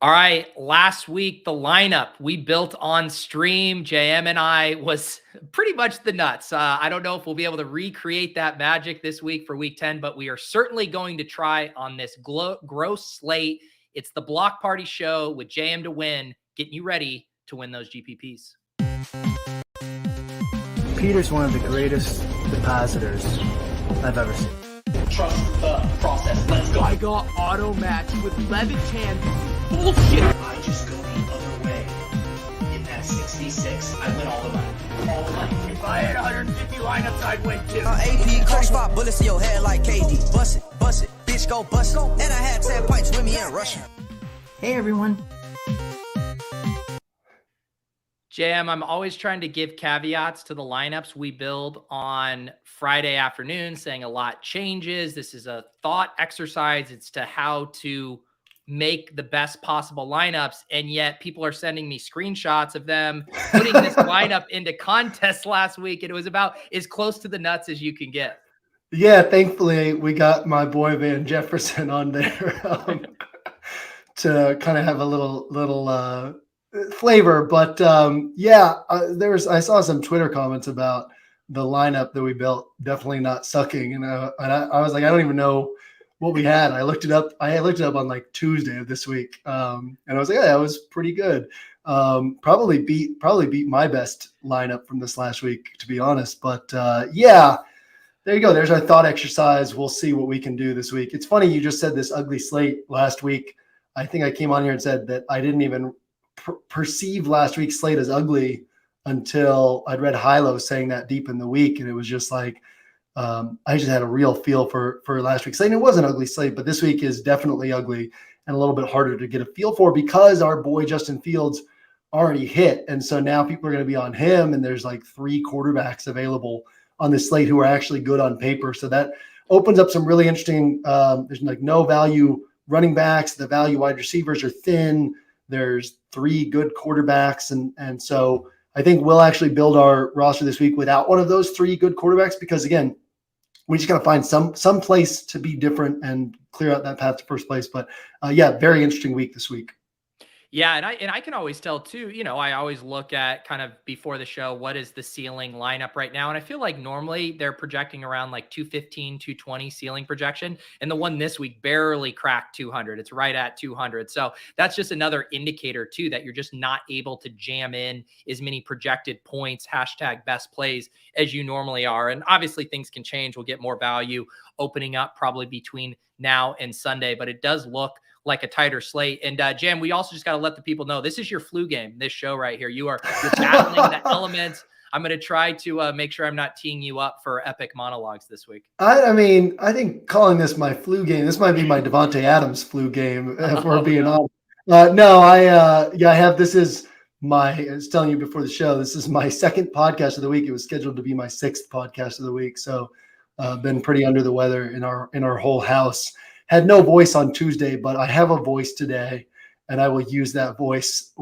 All right, last week, the lineup we built on stream, JM and I, was pretty much the nuts. I don't know if we'll be able to recreate that magic this week for week 10, but we are certainly going to try on this gross slate. It's the Block Party Show with Jmtowin, getting you ready to win those GPPs. Peter's one of the greatest depositors I've ever seen. Trust the process. Let's go. I got auto match with Levitan. Bullshit. I just go the other way. In that 66, I win all the money. All the money. If I had 150 lineups, I'd win too. AP, 35 bullets in your head like KD. Bust it, bitch, go bust it. And I had 10 pints with me in Russia. Hey, everyone. JM, I'm always trying to give caveats to the lineups we build on Friday afternoon, saying a lot changes. This is a thought exercise. It's to how to make the best possible lineups. And yet people are sending me screenshots of them putting this lineup into contest last week. And it was about as close to the nuts as you can get. Yeah, thankfully we got my boy Van Jefferson on there to kind of have a little flavor. But I saw some Twitter comments about the lineup that we built definitely not sucking. And I was like, I don't even know what we had. I looked it up on like Tuesday of this week. And I was like, yeah, that was pretty good. Probably beat my best lineup from this last week, to be honest. But there you go. There's our thought exercise. We'll see what we can do this week. It's funny. You just said this ugly slate last week. I think I came on here and said that I didn't even perceive last week's slate as ugly until I'd read Hilo saying that deep in the week. And it was just like, I just had a real feel for last week's slate. And it was an ugly slate, but this week is definitely ugly and a little bit harder to get a feel for because our boy Justin Fields already hit. And so now people are going to be on him, and there's like 3 quarterbacks available on this slate who are actually good on paper. So that opens up some really interesting, there's like no value running backs. The value wide receivers are thin. There's 3 good quarterbacks. And so I think we'll actually build our roster this week without one of those 3 good quarterbacks, because again, we just got to find some place to be different and clear out that path to first place. But very interesting week this week. Yeah, and I can always tell too, I always look at kind of before the show, what is the ceiling lineup right now? And I feel like normally they're projecting around like 215, 220 ceiling projection. And the one this week barely cracked 200. It's right at 200. So that's just another indicator too, that you're just not able to jam in as many projected points, #best plays as you normally are. And obviously things can change. We'll get more value opening up probably between now and Sunday, but it does look like a tighter slate. And Jam, we also just got to let the people know this is your flu game, this show right here. You're battling the elements. I'm going to try to make sure I'm not teeing you up for epic monologues this week. I mean, I think calling this my flu game, this might be my Devontae Adams flu game, if we're being honest. I was telling you before the show, this is my 2nd podcast of the week. It was scheduled to be my 6th podcast of the week. So been pretty under the weather in our whole house. Had no voice on Tuesday, but I have a voice today, and I will use that voice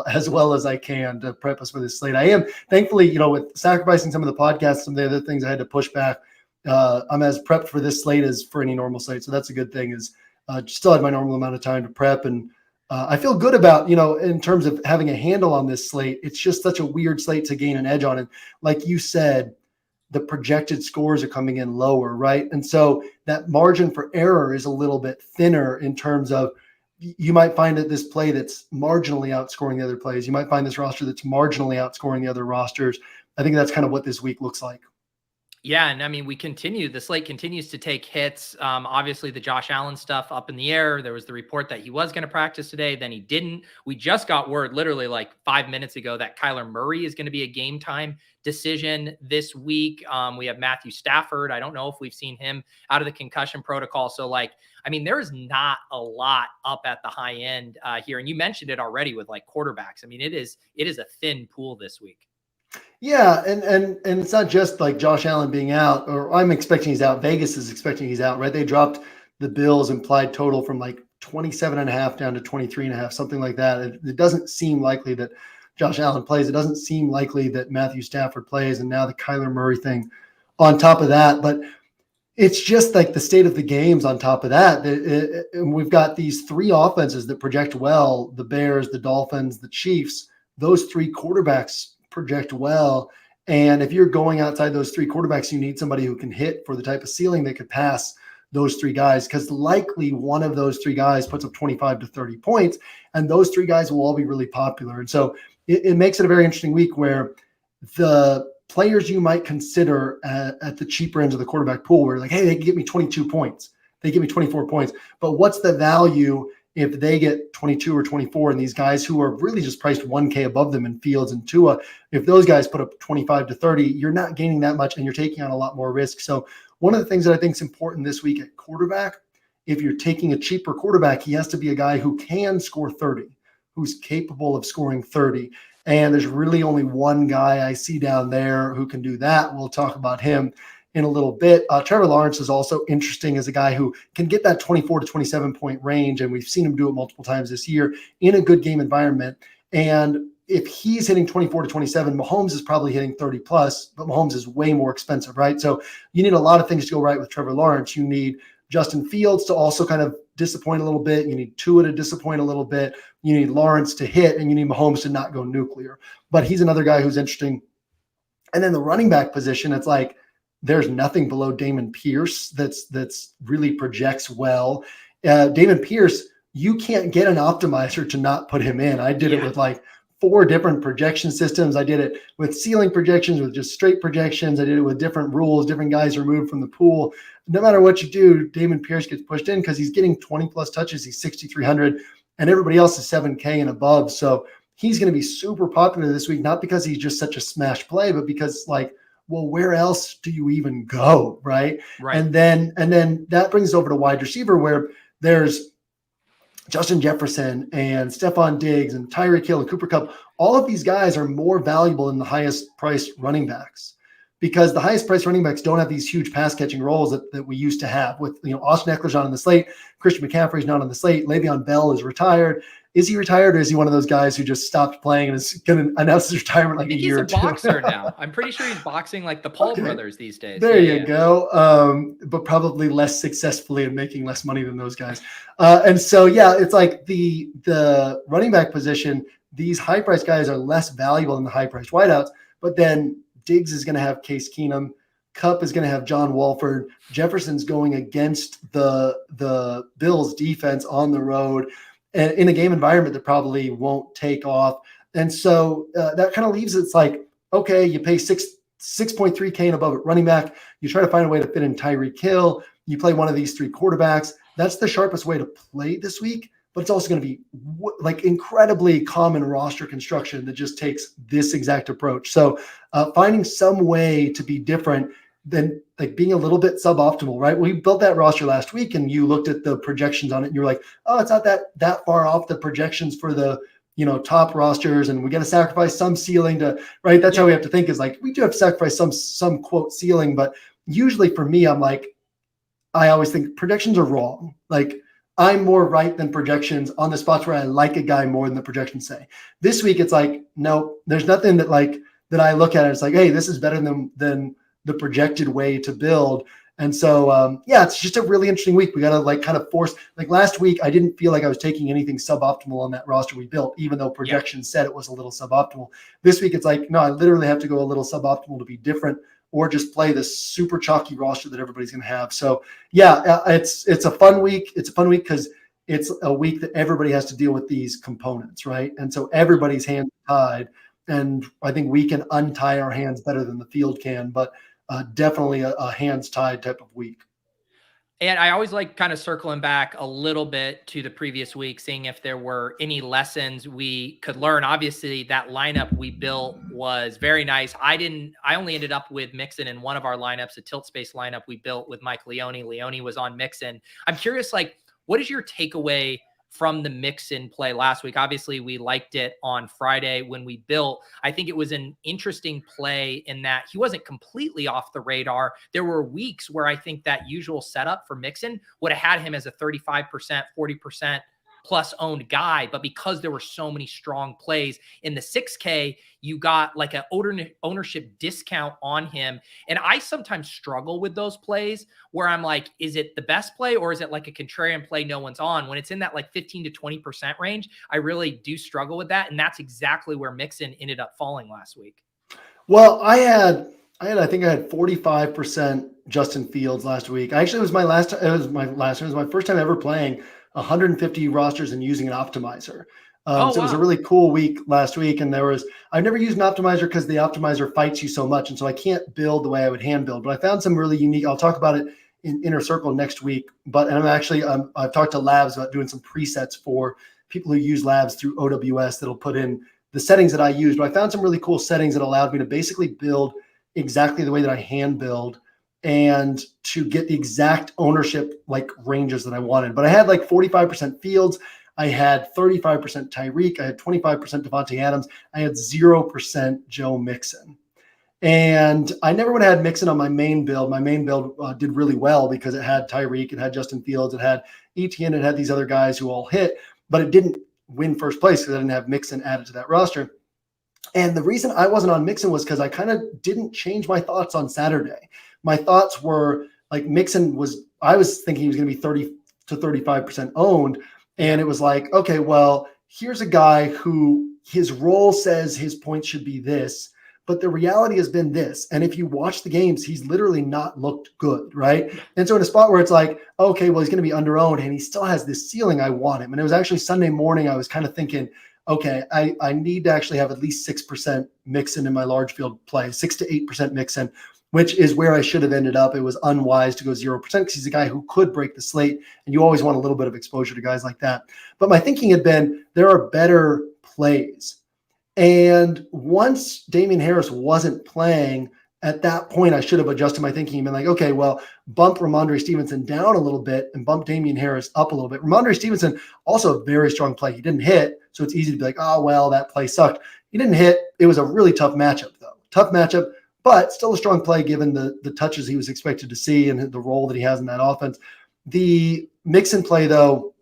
as well as I can to prep us for this slate. I am thankfully, with sacrificing some of the podcasts, some of the other things I had to push back, I'm as prepped for this slate as for any normal slate. So that's a good thing, is still had my normal amount of time to prep. And I feel good about, in terms of having a handle on this slate. It's just such a weird slate to gain an edge on. And like you said, the projected scores are coming in lower, right? And so that margin for error is a little bit thinner in terms of, you might find that this play that's marginally outscoring the other plays. You might find this roster that's marginally outscoring the other rosters. I think that's kind of what this week looks like. Yeah, and I mean, the slate continues to take hits. Obviously, the Josh Allen stuff up in the air. There was the report that he was going to practice today, then he didn't. We just got word literally like 5 minutes ago that Kyler Murray is going to be a game time decision this week. We have Matthew Stafford. I don't know if we've seen him out of the concussion protocol. So there is not a lot up at the high end here. And you mentioned it already with like quarterbacks. I mean, it is a thin pool this week. Yeah, and it's not just like Josh Allen being out, or I'm expecting he's out. Vegas is expecting he's out, right? They dropped the Bills' implied total from like 27.5 down to 23.5, something like that. It doesn't seem likely that Josh Allen plays. It doesn't seem likely that Matthew Stafford plays, and now the Kyler Murray thing on top of that. But It's just like the state of the games on top of that. And we've got these three offenses that project well: the Bears, the Dolphins, the Chiefs. Those three quarterbacks project well. And if you're going outside those three quarterbacks, you need somebody who can hit for the type of ceiling that could pass those three guys, because likely one of those three guys puts up 25 to 30 points, and those three guys will all be really popular. And so it makes it a very interesting week where the players you might consider at the cheaper ends of the quarterback pool were like, hey, they can get me 22 points. They give me 24 points. But what's the value if they get 22 or 24 and these guys who are really just priced 1K above them in Fields and Tua, if those guys put up 25 to 30, you're not gaining that much and you're taking on a lot more risk. So one of the things that I think is important this week at quarterback, if you're taking a cheaper quarterback, he has to be a guy who can score 30, who's capable of scoring 30. And there's really only one guy I see down there who can do that. We'll talk about him in a little bit. Trevor Lawrence is also interesting as a guy who can get that 24 to 27 point range. And we've seen him do it multiple times this year in a good game environment. And if he's hitting 24 to 27, Mahomes is probably hitting 30 plus, but Mahomes is way more expensive, right? So you need a lot of things to go right with Trevor Lawrence. You need Justin Fields to also kind of disappoint a little bit. You need Tua to disappoint a little bit. You need Lawrence to hit, and you need Mahomes to not go nuclear. But he's another guy who's interesting. And then the running back position, it's like there's nothing below Dameon Pierce that's really projects well. Dameon Pierce, you can't get an optimizer to not put him in. I did it with like 4 different projection systems. I did it with ceiling projections, with just straight projections. I did it with different rules, different guys removed from the pool. No matter what you do, Dameon Pierce gets pushed in because he's getting 20 plus touches. He's 6,300 and everybody else is 7K and above. So he's going to be super popular this week, not because he's just such a smash play, but because like, well, where else do you even go? Right. And then that brings us over to wide receiver where there's Justin Jefferson and Stephon Diggs and Tyreek Hill and Cooper Kupp. All of these guys are more valuable than the highest priced running backs, because the highest priced running backs don't have these huge pass catching roles that we used to have with, Austin Eckler's not on the slate. Christian McCaffrey's not on the slate. Le'Veon Bell is retired. Is he retired, or is he one of those guys who just stopped playing and is going to announce his retirement like a year or two? He's a boxer now. I'm pretty sure he's boxing like the Paul brothers these days. There you go. But probably less successfully and making less money than those guys. And so, it's like the running back position, these high price guys are less valuable than the high priced wideouts. But then Diggs is going to have Case Keenum. Kupp is going to have John Wolford. Jefferson's going against the Bills defense on the road and in a game environment that probably won't take off. And so that kind of leaves it's like, okay, you pay 6.3K and above at running back. You try to find a way to fit in Tyreek Hill. You play one of these 3 quarterbacks. That's the sharpest way to play this week. But it's also going to be like incredibly common roster construction that just takes this exact approach. So finding some way to be different than like being a little bit suboptimal, right? We built that roster last week and you looked at the projections on it and you're like, oh, it's not that far off the projections for the, top rosters, and we got to sacrifice some ceiling to, right? That's how we have to think, is like, we do have to sacrifice some quote ceiling. But usually for me, I'm like, I always think projections are wrong. Like, I'm more right than projections on the spots where I like a guy more than the projections say. This week, it's like, no, there's nothing that I look at it. It's like, hey, this is better than the projected way to build. And so, it's just a really interesting week. We got to kind of force, last week, I didn't feel like I was taking anything suboptimal on that roster we built, even though projections said it was a little suboptimal. This week, it's like, no, I literally have to go a little suboptimal to be different, or just play this super chalky roster that everybody's going to have. So it's a fun week. It's a fun week because it's a week that everybody has to deal with these components, right? And so everybody's hands are tied. And I think we can untie our hands better than the field can, but definitely a hands tied type of week. And I always like kind of circling back a little bit to the previous week, seeing if there were any lessons we could learn. Obviously, that lineup we built was very nice. I only ended up with Mixon in one of our lineups, a tilt space lineup we built with Mike Leone. Leone was on Mixon. I'm curious, what is your takeaway from the Mixon play last week? Obviously, we liked it on Friday when we built. I think it was an interesting play in that he wasn't completely off the radar. There were weeks where I think that usual setup for Mixon would have had him as a 35%, 40% plus owned guy, but because there were so many strong plays in the 6K, you got like an ownership discount on him. And I sometimes struggle with those plays where I'm like, is it the best play or is it like a contrarian play no one's on? When it's in that like 15 to 20% range, I really do struggle with that. And that's exactly where Mixon ended up falling last week. Well, I think I had 45% Justin Fields last week. It was my first time ever playing 150 rosters and using an optimizer. So it was a really cool week last week. And I've never used an optimizer because the optimizer fights you so much. And so I can't build the way I would hand build, but I found some really unique, I'll talk about it in Inner Circle next week. I've talked to Labs about doing some presets for people who use Labs through OWS that'll put in the settings that I used. But I found some really cool settings that allowed me to basically build exactly the way that I hand build and to get the exact ownership like ranges that I wanted. But I had like 45% Fields. I had 35% Tyreek. I had 25% Devontae Adams. I had 0% Joe Mixon. And I never would have had Mixon on my main build. My main build did really well because it had Tyreek, it had Justin Fields, it had ETN, it had these other guys who all hit, but it didn't win first place because I didn't have Mixon added to that roster. And the reason I wasn't on Mixon was because I kind of didn't change my thoughts on Saturday. My thoughts were like I was thinking he was going to be 30 to 35% owned. And it was like, okay, well, here's a guy who his role says his points should be this, but the reality has been this. And if you watch the games, he's literally not looked good, right? And so in a spot where it's like, okay, well, he's going to be under-owned and he still has this ceiling, I want him. And it was actually Sunday morning, I was kind of thinking, okay, I need to actually have at least 6% Mixon in my large field play, 6 to 8% Mixon, which is where I should have ended up. It was unwise to go 0% because he's a guy who could break the slate, and you always want a little bit of exposure to guys like that. But my thinking had been there are better plays. And once Dameon Harris wasn't playing, at that point, I should have adjusted my thinking and been like, okay, well, bump Ramondre Stevenson down a little bit and bump Dameon Harris up a little bit. Ramondre Stevenson, also a very strong play. He didn't hit, so it's easy to be like, oh, well, that play sucked. He didn't hit. It was a really tough matchup, though. Tough matchup, but still a strong play given the touches he was expected to see and the role that he has in that offense. The Mixon play, though,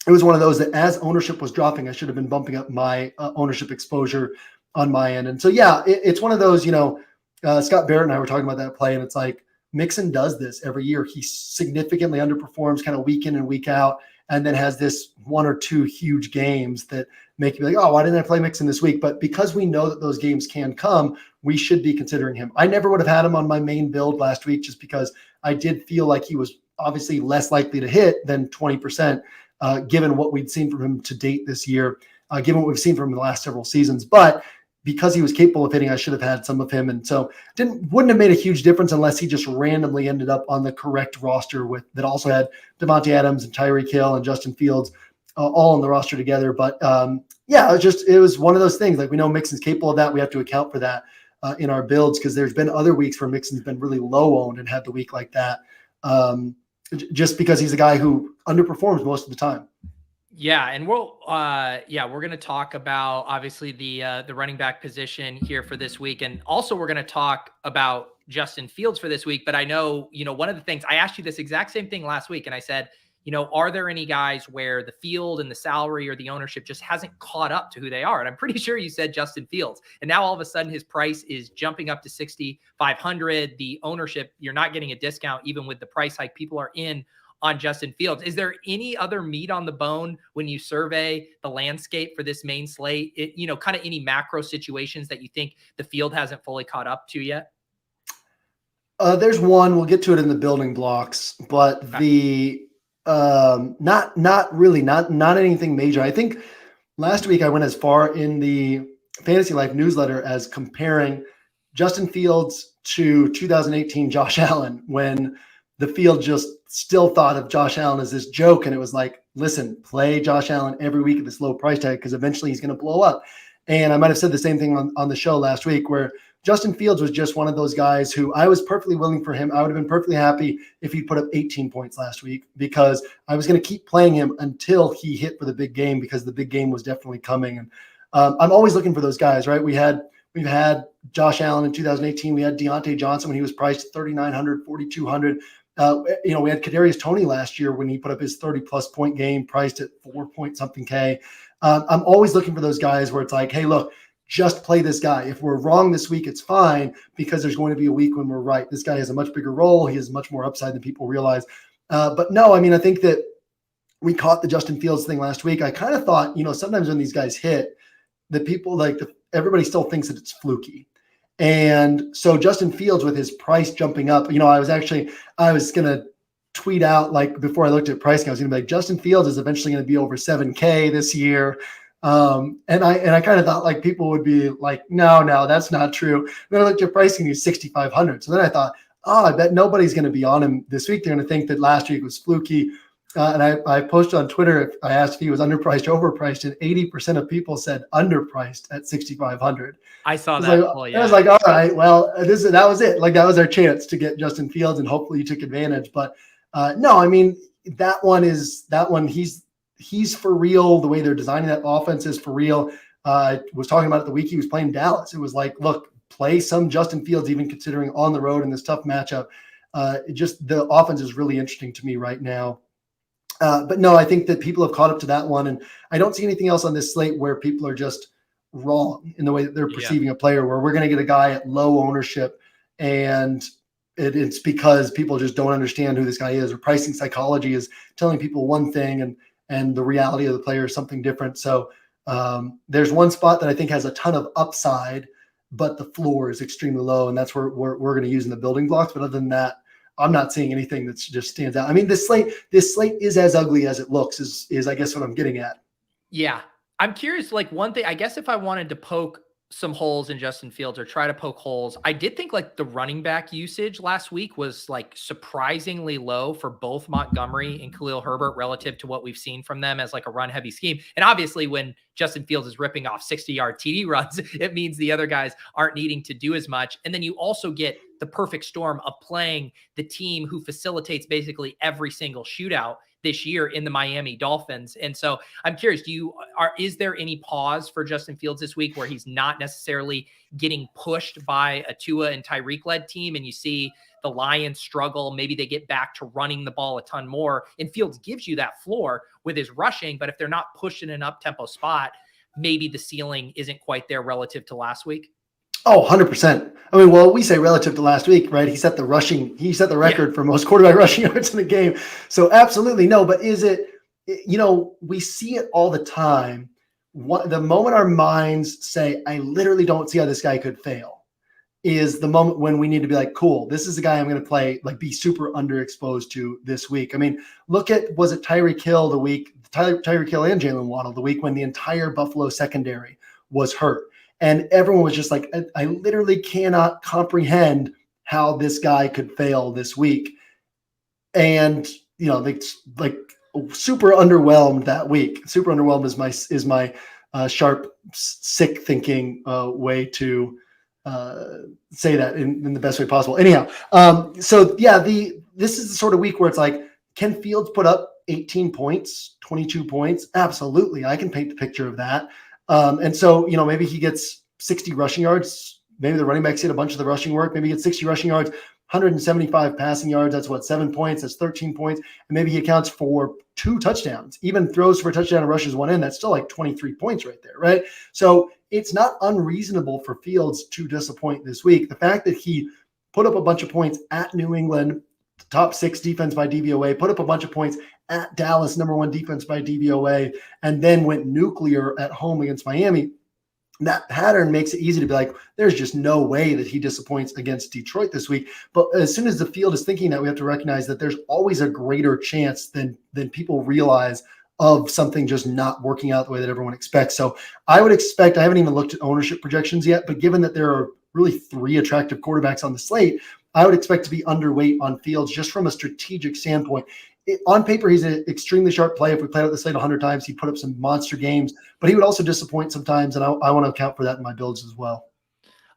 it was one of those that as ownership was dropping, I should have been bumping up my ownership exposure on my end. And so, yeah, it's one of those, Scott Barrett and I were talking about that play, and it's like Mixon does this every year. He significantly underperforms kind of week in and week out, and then has this one or two huge games that make you be like, oh, why didn't I play Mixon this week? But because we know that those games can come, we should be considering him. I never would have had him on my main build last week just because I did feel like he was obviously less likely to hit than 20%, given what we'd seen from him to date this year, given what we've seen from him in the last several seasons. But because he was capable of hitting, I should have had some of him. And so wouldn't have made a huge difference unless he just randomly ended up on the correct roster that also had Devontae Adams and Tyreek Hill and Justin Fields all on the roster together. But it was one of those things. Like, we know Mixon's capable of that. We have to account for that in our builds, because there's been other weeks where Mixon's been really low owned and had the week like that, just because he's a guy who underperforms most of the time. Yeah, and we're going to talk about obviously the running back position here for this week, and also we're going to talk about Justin Fields for this week. But I know, one of the things I asked you this exact same thing last week, and I said, are there any guys where the field and the salary or the ownership just hasn't caught up to who they are? And I'm pretty sure you said Justin Fields, and now all of a sudden his price is jumping up to 6,500. The ownership, you're not getting a discount even with the price hike. People are in on Justin Fields. Is there any other meat on the bone when you survey the landscape for this main slate? Kind of any macro situations that you think the field hasn't fully caught up to yet? There's one. We'll get to it in the building blocks, but okay. Not really, not anything major. I think last week I went as far in the Fantasy Life newsletter as comparing Justin Fields to 2018 Josh Allen, when the field just still thought of Josh Allen as this joke. And it was like, listen, play Josh Allen every week at this low price tag, because eventually he's going to blow up. And I might have said the same thing on the show last week, where Justin Fields was just one of those guys who I was perfectly willing for him. I would have been perfectly happy if he put up 18 points last week, because I was going to keep playing him until he hit for the big game, because the big game was definitely coming. And I'm always looking for those guys, right? We've had Josh Allen in 2018. We had Deontay Johnson when he was priced at 3,900, 4,200. We had Kadarius Toney last year when he put up his 30+ point game, priced at 4 point something K. I'm always looking for those guys where it's like, hey, look, just play this guy. If we're wrong this week, it's fine, because there's going to be a week when we're right. This guy has a much bigger role. He has much more upside than people realize. But no, I mean, I think that we caught the Justin Fields thing last week. I kind of thought, sometimes when these guys hit, the people everybody still thinks that it's fluky. And so Justin Fields, with his price jumping up, I was going to tweet out, like, before I looked at pricing, I was going to be like, Justin Fields is eventually going to be over 7K this year. And I kind of thought, like, people would be like, no, that's not true. And then I looked at pricing, he's 6,500. So then I thought, I bet nobody's going to be on him this week. They're going to think that last week was fluky. And I posted on Twitter, I asked if he was underpriced or overpriced, and 80% of people said underpriced at 6,500. I saw that. I was like, all right, well, that was it. Like, that was our chance to get Justin Fields, and hopefully you took advantage. But no, I mean, that one, he's for real. The way they're designing that offense is for real. I was talking about it the week he was playing Dallas. It was like, look, play some Justin Fields, even considering on the road in this tough matchup. The offense is really interesting to me right now. But no, I think that people have caught up to that one. And I don't see anything else on this slate where people are just wrong in the way that they're perceiving a player, where we're going to get a guy at low ownership and it's because people just don't understand who this guy is, or pricing psychology is telling people one thing and the reality of the player is something different. So there's one spot that I think has a ton of upside, but the floor is extremely low. And that's where we're going to use in the building blocks. But other than that, I'm not seeing anything that just stands out. I mean, this slate is as ugly as it looks, is I guess what I'm getting at. Yeah. I'm curious, like, one thing, I guess if I wanted to poke some holes in Justin Fields, or try to poke holes, I did think, like, the running back usage last week was, like, surprisingly low for both Montgomery and Khalil Herbert relative to what we've seen from them as, like, a run heavy scheme. And obviously when Justin Fields is ripping off 60-yard TD runs, it means the other guys aren't needing to do as much. And then you also get the perfect storm of playing the team who facilitates basically every single shootout this year in the Miami Dolphins. And so I'm curious, is there any pause for Justin Fields this week where he's not necessarily getting pushed by a Tua and Tyreek led team, and you see the Lions struggle, maybe they get back to running the ball a ton more, and Fields gives you that floor with his rushing, but if they're not pushing an up-tempo spot, maybe the ceiling isn't quite there relative to last week? Oh, 100%. I mean, well, we say relative to last week, right? He set the record for most quarterback rushing yards in the game. So absolutely no, but is it, we see it all the time. The moment our minds say, I literally don't see how this guy could fail, is the moment when we need to be like, cool, this is the guy I'm going to play, like, be super underexposed to this week. I mean, look at, was it Tyreek Hill the week, Tyreek Hill and Jalen Waddle the week when the entire Buffalo secondary was hurt. And everyone was just like, I literally cannot comprehend how this guy could fail this week. And, like super underwhelmed that week. Super underwhelmed is my sharp, sick thinking way to say that in the best way possible. Anyhow, so yeah, this is the sort of week where it's like, can Fields put up 18 points, 22 points? Absolutely. I can paint the picture of that. And so, maybe he gets 60 rushing yards. Maybe the running backs get a bunch of the rushing work. Maybe he gets 60 rushing yards, 175 passing yards. That's 7 points. That's 13 points. And maybe he accounts for 2 touchdowns, even throws for a touchdown and rushes one in. That's still like 23 points right there, right? So it's not unreasonable for Fields to disappoint this week. The fact that he put up a bunch of points at New England, top 6 defense by DVOA, put up a bunch of points at Dallas, number 1 defense by DVOA, and then went nuclear at home against Miami. That pattern makes it easy to be like, there's just no way that he disappoints against Detroit this week. But as soon as the field is thinking that, we have to recognize that there's always a greater chance than people realize of something just not working out the way that everyone expects. So I would expect, I haven't even looked at ownership projections yet, but given that there are really 3 attractive quarterbacks on the slate, I would expect to be underweight on Fields just from a strategic standpoint. On paper, he's an extremely sharp play. If we played out the slate 100 times, he'd put up some monster games, but he would also disappoint sometimes, and I want to account for that in my builds as well.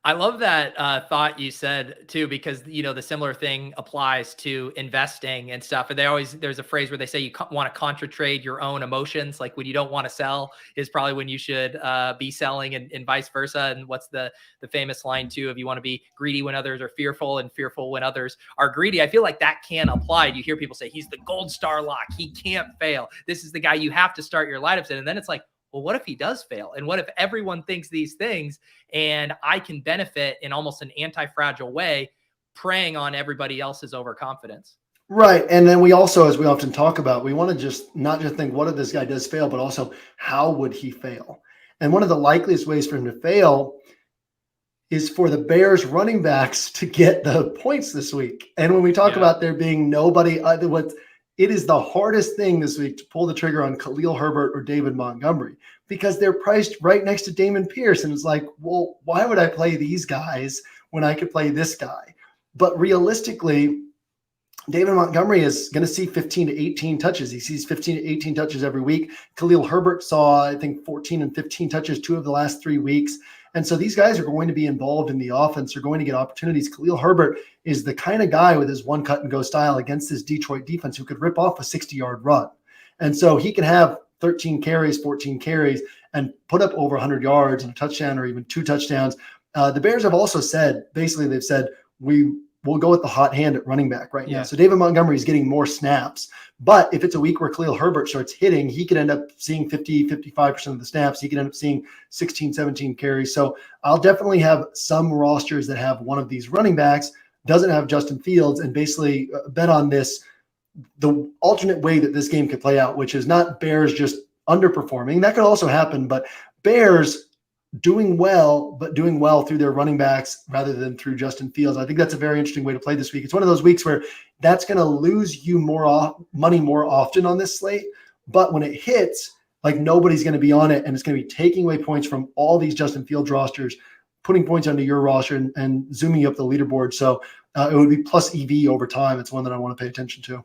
I love that thought you said too, because the similar thing applies to investing and stuff. And there's a phrase where they say you want to contra trade your own emotions. Like when you don't want to sell is probably when you should be selling, and vice versa. And what's the famous line too? If you want to be greedy when others are fearful and fearful when others are greedy, I feel like that can apply. You hear people say he's the gold star lock. He can't fail. This is the guy you have to start your lineups in. And then it's like, well, what if he does fail? And what if everyone thinks these things and I can benefit in almost an anti-fragile way, preying on everybody else's overconfidence? Right. And then we also, as we often talk about, we want to just not just think, what if this guy does fail, but also how would he fail? And one of the likeliest ways for him to fail is for the Bears running backs to get the points this week. And when we talk about there being nobody, it is the hardest thing this week to pull the trigger on Khalil Herbert or David Montgomery because they're priced right next to Dameon Pierce. And it's like, well, why would I play these guys when I could play this guy? But realistically, David Montgomery is going to see 15 to 18 touches. He sees 15 to 18 touches every week. Khalil Herbert saw, I think, 14 and 15 touches 2 of the last 3 weeks. And so these guys are going to be involved in the offense. They're going to get opportunities. Khalil Herbert is the kind of guy with his one cut and go style against this Detroit defense who could rip off a 60-yard run. And so he can have 13 carries, 14 carries, and put up over 100 yards and a touchdown or even 2 touchdowns. The Bears have also said, basically they've said, we'll go with the hot hand at running back right now. So David Montgomery is getting more snaps. But if it's a week where Khalil Herbert starts hitting, he could end up seeing 50, 55% of the snaps. He could end up seeing 16, 17 carries. So I'll definitely have some rosters that have one of these running backs, doesn't have Justin Fields, and basically bet on this, the alternate way that this game could play out, which is not Bears just underperforming. That could also happen, but Bears doing well, but doing well through their running backs rather than through Justin Fields. I think that's a very interesting way to play this week. It's one of those weeks where that's going to lose you money more often on this slate. But when it hits, like nobody's going to be on it, and it's going to be taking away points from all these Justin Fields rosters, putting points onto your roster and zooming up the leaderboard. So it would be plus EV over time. It's one that I want to pay attention to.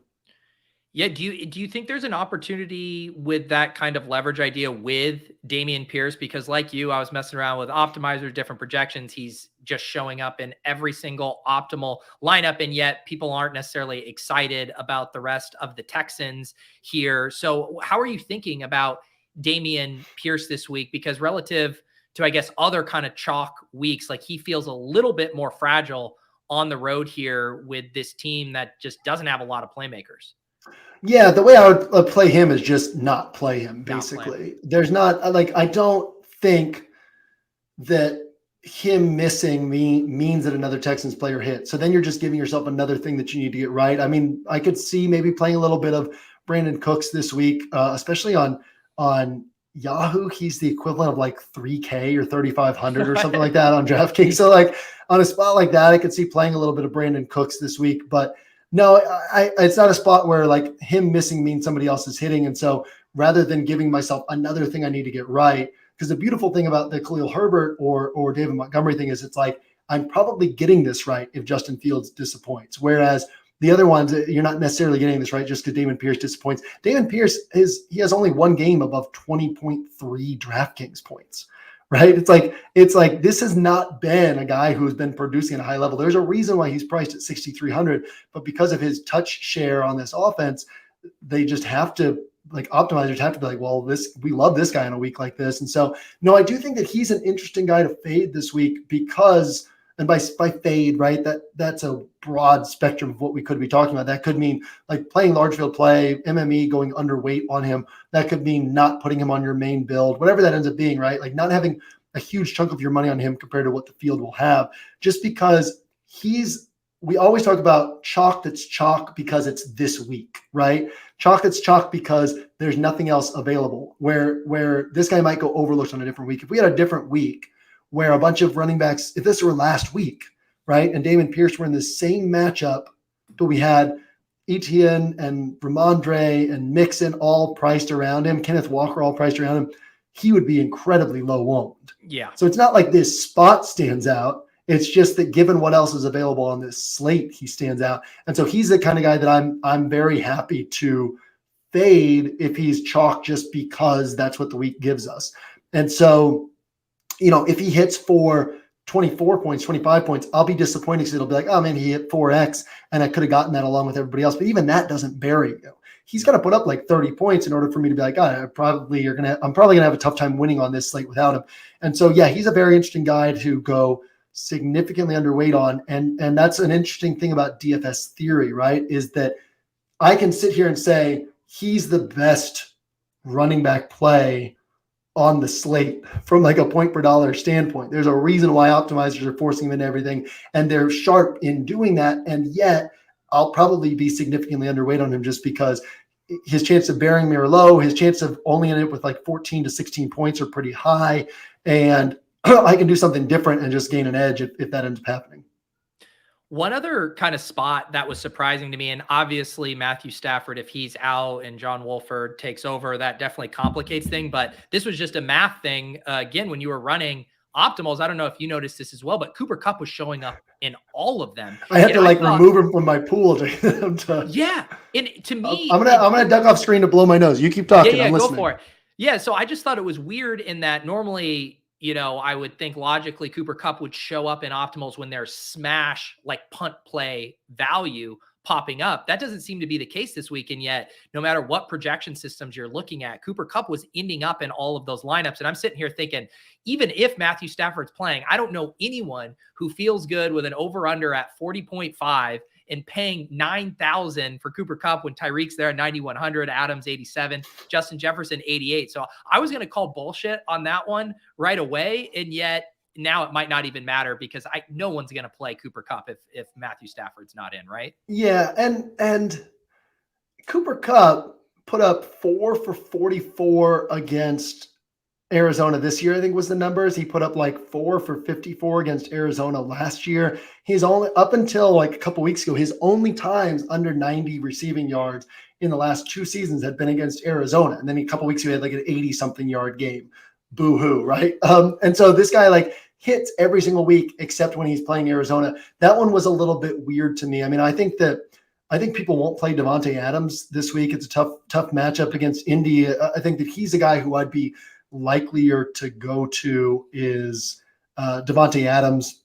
Yeah. Do you think there's an opportunity with that kind of leverage idea with Dameon Pierce? Because like you, I was messing around with optimizers, different projections. He's just showing up in every single optimal lineup. And yet people aren't necessarily excited about the rest of the Texans here. So how are you thinking about Dameon Pierce this week? Because relative to, I guess, other kind of chalk weeks, like he feels a little bit more fragile on the road here with this team that just doesn't have a lot of playmakers. Yeah, the way I would play him is just not play him, basically. There's not, like, I don't think that him missing means that another Texans player hit. So then you're just giving yourself another thing that you need to get right. I mean, I could see maybe playing a little bit of Brandon Cooks this week, especially on Yahoo. He's the equivalent of like 3K or 3,500 or something like that on DraftKings. So like on a spot like that, I could see playing a little bit of Brandon Cooks this week, but no, it's not a spot where like him missing means somebody else is hitting. And so rather than giving myself another thing I need to get right, because the beautiful thing about the Khalil Herbert or David Montgomery thing is it's like, I'm probably getting this right if Justin Fields disappoints. Whereas the other ones, you're not necessarily getting this right just because Dameon Pierce disappoints. Dameon Pierce he has only one game above 20.3 DraftKings points. Right. It's like this has not been a guy who's been producing at a high level. There's a reason why he's priced at 6,300, but because of his touch share on this offense, they just have to, like, optimizers have to be like, well, we love this guy in a week like this. And so, no, I do think that he's an interesting guy to fade this week because, and by fade, right, that's a broad spectrum of what we could be talking about. That could mean like playing large field play, MME going underweight on him. That could mean not putting him on your main build, whatever that ends up being, right? Like not having a huge chunk of your money on him compared to what the field will have, just because we always talk about chalk that's chalk because it's this week, right? Chalk that's chalk because there's nothing else available, where this guy might go overlooked on a different week. If we had a different week where a bunch of running backs, if this were last week, right, and Dameon Pierce were in the same matchup, but we had Etienne and Ramondre and Mixon all priced around him, Kenneth Walker all priced around him, he would be incredibly low owned. Yeah. So it's not like this spot stands out. It's just that given what else is available on this slate, he stands out. And so he's the kind of guy that I'm very happy to fade if he's chalk just because that's what the week gives us. And so, if he hits for 24 points, 25 points, I'll be disappointed because it'll be like, oh man, he hit 4x and I could have gotten that along with everybody else. But even that doesn't bury you. He's got to put up like 30 points in order for me to be like, I'm probably going to have a tough time winning on this slate without him. And so, yeah, he's a very interesting guy to go significantly underweight on. And that's an interesting thing about DFS theory, right? Is that I can sit here and say he's the best running back play on the slate from like a point per dollar standpoint. There's a reason why optimizers are forcing him into everything, and they're sharp in doing that. And yet I'll probably be significantly underweight on him just because his chance of burying me are low. His chance of only ending up with like 14 to 16 points are pretty high. And I can do something different and just gain an edge if that ends up happening. One other kind of spot that was surprising to me, and obviously Matthew Stafford, if he's out and John Wolford takes over, that definitely complicates things. But this was just a math thing. Again, when you were running optimals, I don't know if you noticed this as well, but Cooper Kupp was showing up in all of them. I had to remove him from my pool to get him to. Yeah, and to me, I'm gonna duck off screen to blow my nose. You keep talking. Yeah, I'm go listening. for it. Yeah, so I just thought it was weird in that normally, I would think logically Cooper Kupp would show up in optimals when there's smash, like punt play value popping up. That doesn't seem to be the case this week. And yet, no matter what projection systems you're looking at, Cooper Kupp was ending up in all of those lineups. And I'm sitting here thinking, even if Matthew Stafford's playing, I don't know anyone who feels good with an over-under at 40.5 and paying $9,000 for Cooper Kupp when Tyreek's there at 9,100, Adams 87, Justin Jefferson 88. So I was going to call bullshit on that one right away. And yet now it might not even matter because no one's going to play Cooper Kupp if Matthew Stafford's not in, right? Yeah. And Cooper Kupp put up 4 for 44 against Arizona this year, I think was the numbers. He put up like 4 for 54 against Arizona last year. He's only up until like a couple weeks ago, his only times under 90 receiving yards in the last 2 seasons had been against Arizona. And then a couple weeks ago, he had like an 80 something yard game. Boo hoo. Right. And so this guy like hits every single week, except when he's playing Arizona. That one was a little bit weird to me. I mean, I think people won't play Davante Adams this week. It's a tough matchup against Indy. I think that he's a guy who I'd be likelier to go to is Davante Adams,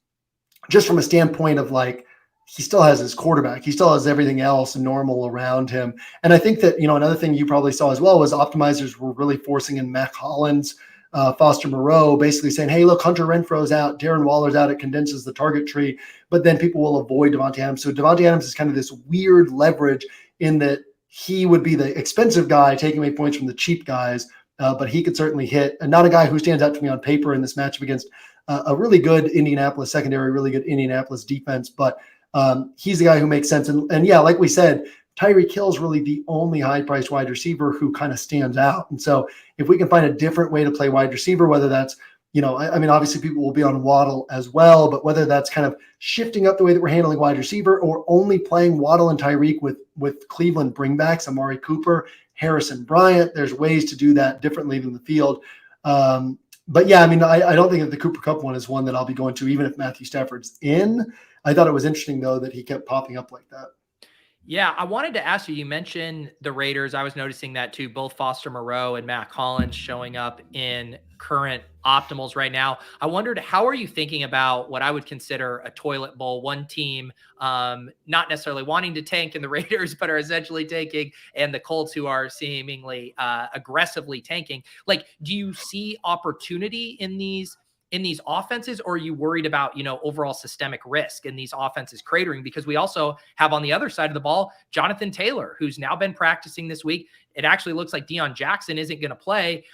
just from a standpoint of like, he still has his quarterback. He still has everything else normal around him. And I think that, another thing you probably saw as well was optimizers were really forcing in Mac Hollins, Foster Moreau, basically saying, hey, look, Hunter Renfro's out, Darren Waller's out. It condenses the target tree, but then people will avoid Davante Adams. So Davante Adams is kind of this weird leverage in that he would be the expensive guy taking away points from the cheap guys. But he could certainly hit. And not a guy who stands out to me on paper in this matchup against a really good Indianapolis secondary, really good Indianapolis defense. But he's the guy who makes sense. And yeah, like we said, Tyreek Hill's really the only high-priced wide receiver who kind of stands out. And so if we can find a different way to play wide receiver, whether that's, I mean, obviously people will be on Waddle as well, but whether that's kind of shifting up the way that we're handling wide receiver or only playing Waddle and Tyreek with Cleveland bringbacks, Amari Cooper, Harrison Bryant, there's ways to do that differently than the field. But yeah, I mean, I don't think that the Cooper Kupp one is one that I'll be going to, even if Matthew Stafford's in. I thought it was interesting, though, that he kept popping up like that. Yeah, I wanted to ask you, you mentioned the Raiders. I was noticing that too, both Foster Moreau and Matt Collins showing up in current optimals right now. I wondered, how are you thinking about what I would consider a toilet bowl, one team not necessarily wanting to tank in the Raiders, but are essentially tanking, and the Colts who are seemingly aggressively tanking? Like, do you see opportunity in these offenses, or are you worried about, overall systemic risk in these offenses cratering? Because we also have on the other side of the ball, Jonathan Taylor, who's now been practicing this week. It actually looks like Deion Jackson isn't going to play.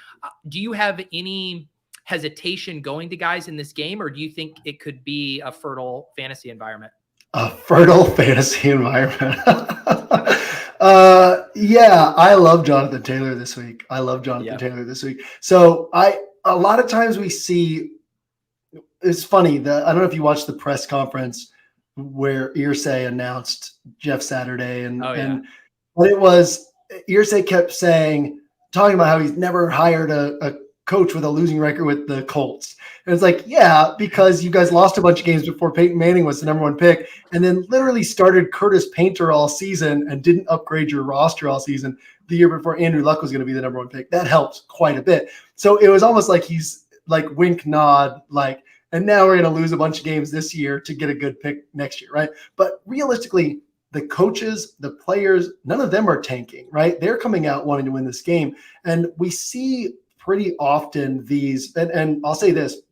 Do you have any hesitation going to guys in this game, or do you think it could be a fertile fantasy environment? A fertile fantasy environment. Yeah, I love Jonathan Taylor this week. Taylor this week. So a lot of times we see, it's funny that I don't know if you watched the press conference where Irsay announced Jeff Saturday and what it was, Irsay kept talking about how he's never hired a coach with a losing record with the Colts. And it's like, yeah, because you guys lost a bunch of games before Peyton Manning was the number 1 pick, and then literally started Curtis Painter all season and didn't upgrade your roster all season the year before Andrew Luck was going to be the number 1 pick. That helps quite a bit. So it was almost like he's like wink, nod, like, And now we're going to lose a bunch of games this year to get a good pick next year, right? But realistically, the coaches, the players, none of them are tanking, right? They're coming out wanting to win this game. And we see pretty often these, and I'll say this,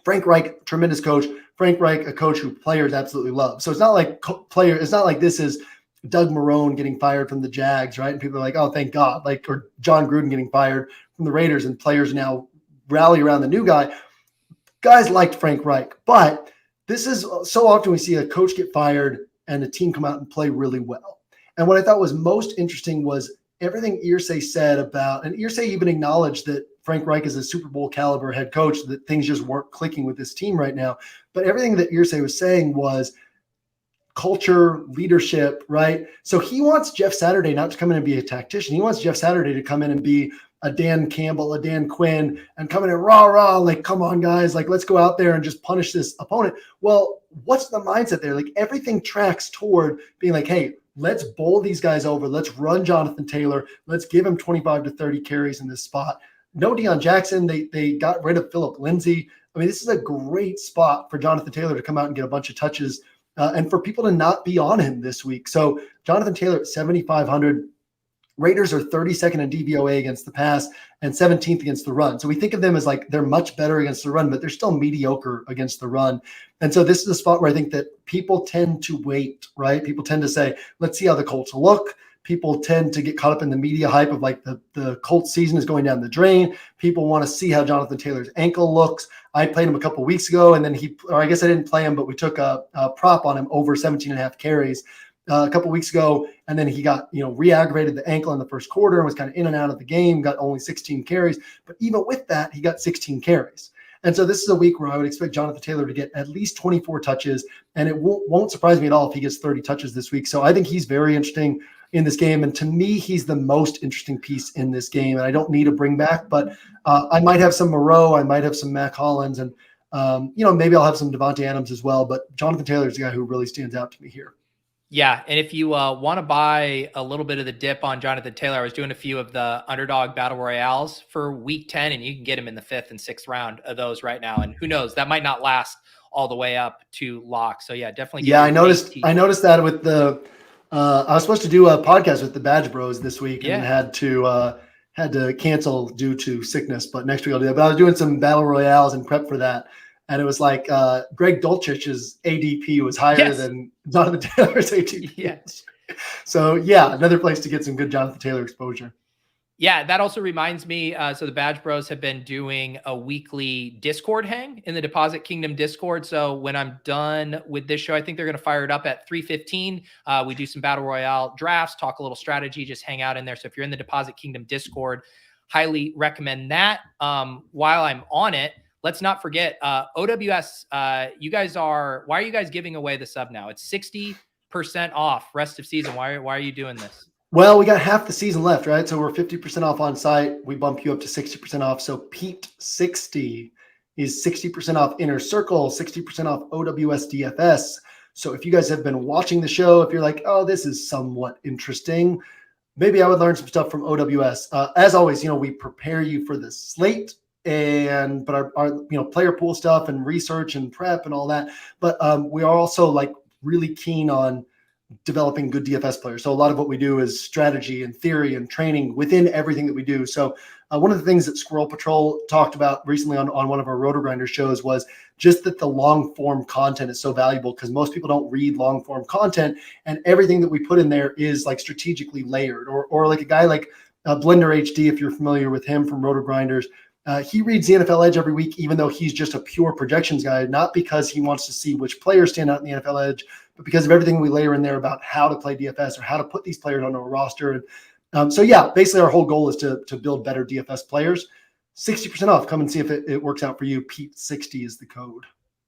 Frank Reich, tremendous coach. Frank Reich, a coach who players absolutely love. So it's not like it's not like this is Doug Marrone getting fired from the Jags, right? And people are like, oh, thank God. Like, or John Gruden getting fired from the Raiders, and players now rally around the new guy. Guys liked Frank Reich, but this is so often we see a coach get fired and a team come out and play really well. And what I thought was most interesting was everything Irsay said about, and Irsay even acknowledged that Frank Reich is a Super Bowl caliber head coach, that things just weren't clicking with this team right now. But everything that Irsay was saying was culture, leadership, right? So he wants Jeff Saturday not to come in and be a tactician. He wants Jeff Saturday to come in and be a Dan Campbell, a Dan Quinn, and come in and rah, like, come on, guys, like, let's go out there and just punish this opponent. Well, what's the mindset there? Like, everything tracks toward being like, hey, let's bowl these guys over. Let's run Jonathan Taylor. Let's give him 25 to 30 carries in this spot. No Deion Jackson. They got rid of Phillip Lindsay. I mean, this is a great spot for Jonathan Taylor to come out and get a bunch of touches and for people to not be on him this week. So Jonathan Taylor at 7,500. Raiders are 32nd in DVOA against the pass and 17th against the run. So we think of them as like they're much better against the run, but they're still mediocre against the run. And so this is a spot where I think that people tend to wait, right? People tend to say, let's see how the Colts look. People tend to get caught up in the media hype of like the Colts season is going down the drain. People want to see how Jonathan Taylor's ankle looks. I played him a couple of weeks ago, and then I guess I didn't play him, but we took a prop on him over 17.5 carries a couple of weeks ago. And then he got, re-aggravated the ankle in the first quarter and was kind of in and out of the game, got only 16 carries. But even with that, he got 16 carries. And so this is a week where I would expect Jonathan Taylor to get at least 24 touches, and it won't surprise me at all if he gets 30 touches this week. So I think he's very interesting in this game. And to me, he's the most interesting piece in this game. And I don't need a bring back, but I might have some Moreau. I might have some Mac Hollins, and, maybe I'll have some Devontae Adams as well. But Jonathan Taylor is the guy who really stands out to me here. Yeah, and if you want to buy a little bit of the dip on Jonathan Taylor, I was doing a few of the underdog battle royales for week 10, and you can get him in the 5th and 6th round of those right now. And who knows, that might not last all the way up to lock. So yeah, definitely. Yeah, I noticed that with the I was supposed to do a podcast with the Badge Bros this week, and had to cancel due to sickness. But next week I'll do that. But I was doing some battle royales and prep for that. And it was like Greg Dulcich's ADP was higher than Jonathan Taylor's ADP. Yes. So, yeah, another place to get some good Jonathan Taylor exposure. Yeah, that also reminds me. So the Badge Bros have been doing a weekly Discord hang in the Deposit Kingdom Discord. So when I'm done with this show, I think they're going to fire it up at 3:15. We do some Battle Royale drafts, talk a little strategy, just hang out in there. So if you're in the Deposit Kingdom Discord, highly recommend that. While I'm on it, let's not forget OWS. Why are you guys giving away the sub now? It's 60% off rest of season. Why are you doing this? Well, we got half the season left, right? So we're 50% off on site. We bump you up to 60% off. So Pete 60 is 60% off Inner Circle, 60% off OWS DFS. So if you guys have been watching the show, if you're like, oh, this is somewhat interesting, maybe I would learn some stuff from OWS. As always, we prepare you for the slate. But our player pool stuff and research and prep and all that. But we are also like really keen on developing good DFS players. So a lot of what we do is strategy and theory and training within everything that we do. So one of the things that Squirrel Patrol talked about recently on one of our Roto Grinder shows was just that the long form content is so valuable because most people don't read long form content, and everything that we put in there is like strategically layered. Or like a guy like Blender HD, if you're familiar with him from Roto Grinders. He reads the NFL Edge every week, even though he's just a pure projections guy, not because he wants to see which players stand out in the NFL Edge, but because of everything we layer in there about how to play DFS or how to put these players on a roster. And so, basically our whole goal is to build better DFS players. 60% off. Come and see if it works out for you. Pete60 is the code.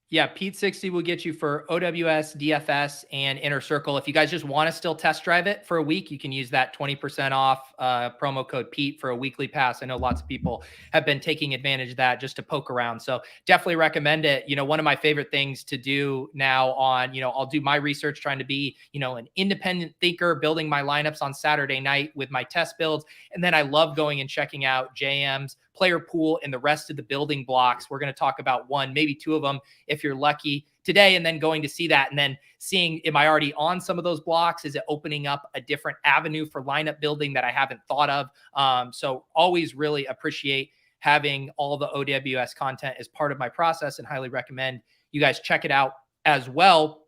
Yeah, Pete 60 will get you for OWS, DFS, and Inner Circle. If you guys just want to still test drive it for a week, you can use that 20% off promo code Pete for a weekly pass. I know lots of people have been taking advantage of that just to poke around. So definitely recommend it. One of my favorite things to do now I'll do my research trying to be, an independent thinker, building my lineups on Saturday night with my test builds. And then I love going and checking out JM's player pool and the rest of the building blocks. We're going to talk about one, maybe two of them if you're lucky today, and then going to see that and then seeing, am I already on some of those blocks? Is it opening up a different avenue for lineup building that I haven't thought of? So always really appreciate having all the OWS content as part of my process and highly recommend you guys check it out as well.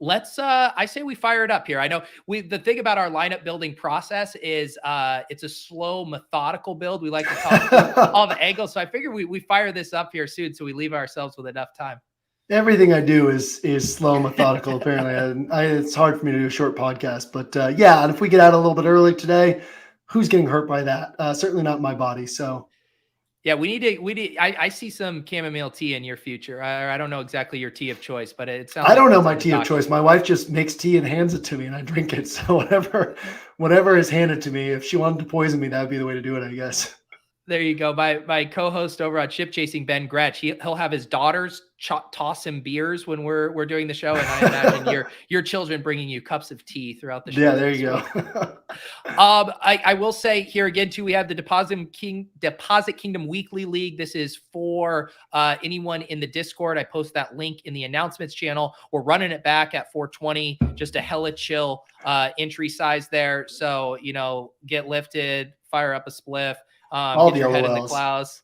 Let's I say we fire it up here. I know the thing about our lineup building process is it's a slow, methodical build. We like to talk through all the angles. So I figure we fire this up here soon so we leave ourselves with enough time. Everything I do is slow, methodical. Apparently, it's hard for me to do a short podcast, but yeah. And if we get out a little bit early today, who's getting hurt by that? Certainly not my body. So. Yeah, we need. I see some chamomile tea in your future. I don't know exactly your tea of choice, but it sounds. I don't know my tea of choice. My wife just makes tea and hands it to me, and I drink it. So whatever is handed to me, if she wanted to poison me, that would be the way to do it, I guess. There you go. My co-host over on Chip Chasing, Ben Gretsch, he'll have his daughters toss him beers when we're doing the show, and I imagine your children bringing you cups of tea throughout the show. Yeah, there you go. I will say here again too, we have the Deposit Kingdom Weekly League. This is for anyone in the Discord. I post that link in the announcements channel. We're running it back at 420, just a hella chill entry size there. So get lifted, fire up a spliff. All get the your head in the LOLs. clouds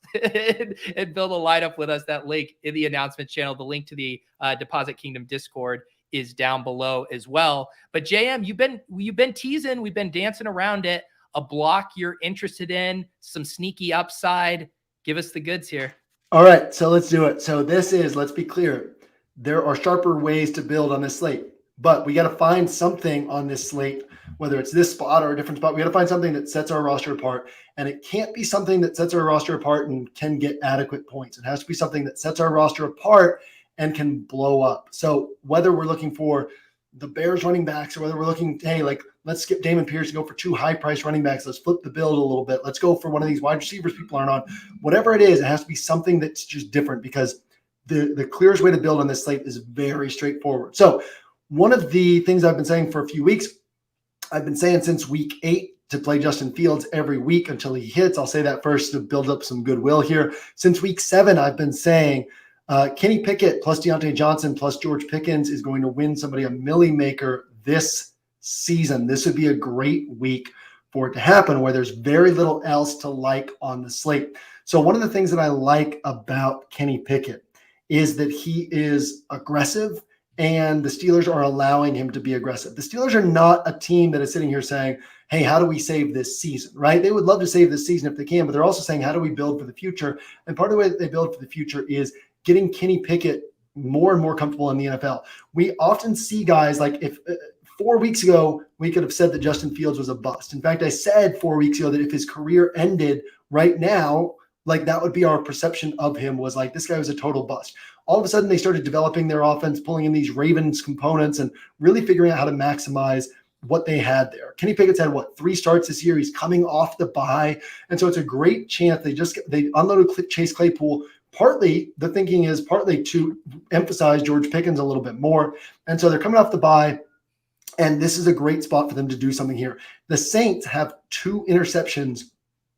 and build a lineup with us. That link in the announcement channel, the link to the Deposit Kingdom Discord is down below as well. But JM, you've been teasing, we've been dancing around it. A block you're interested in, some sneaky upside. Give us the goods here. All right, so let's do it. So let's be clear. There are sharper ways to build on this slate, but we got to find something on this slate, whether it's this spot or a different spot. We got to find something that sets our roster apart. And it can't be something that sets our roster apart and can get adequate points. It has to be something that sets our roster apart and can blow up. So whether we're looking for the Bears running backs or whether we're looking, hey, let's skip Dameon Pierce and go for 2 high-priced running backs. Let's flip the build a little bit. Let's go for one of these wide receivers people aren't on. Whatever it is, it has to be something that's just different because the clearest way to build on this slate is very straightforward. So one of the things I've been saying for a few weeks, I've been saying since week 8, to play Justin Fields every week until he hits. I'll say that first to build up some goodwill here. Since week 7, I've been saying Kenny Pickett plus Deontay Johnson plus George Pickens is going to win somebody a milli maker this season. This would be a great week for it to happen where there's very little else to like on the slate. So one of the things that I like about Kenny Pickett is that he is aggressive and the Steelers are allowing him to be aggressive. The Steelers are not a team that is sitting here saying, hey, how do we save this season, right? They would love to save this season if they can, but they're also saying, how do we build for the future? And part of the way that they build for the future is getting Kenny Pickett more and more comfortable in the NFL. We often see guys like if 4 weeks ago, we could have said that Justin Fields was a bust. In fact, I said 4 weeks ago that if his career ended right now, that would be our perception of him was this guy was a total bust. All of a sudden, they started developing their offense, pulling in these Ravens components and really figuring out how to maximize what they had there. Kenny Pickett's had 3 starts this year. He's coming off the bye. And so it's a great chance. They unloaded Chase Claypool. Partly the thinking is to emphasize George Pickens a little bit more. And so they're coming off the bye. And this is a great spot for them to do something here. The Saints have 2 interceptions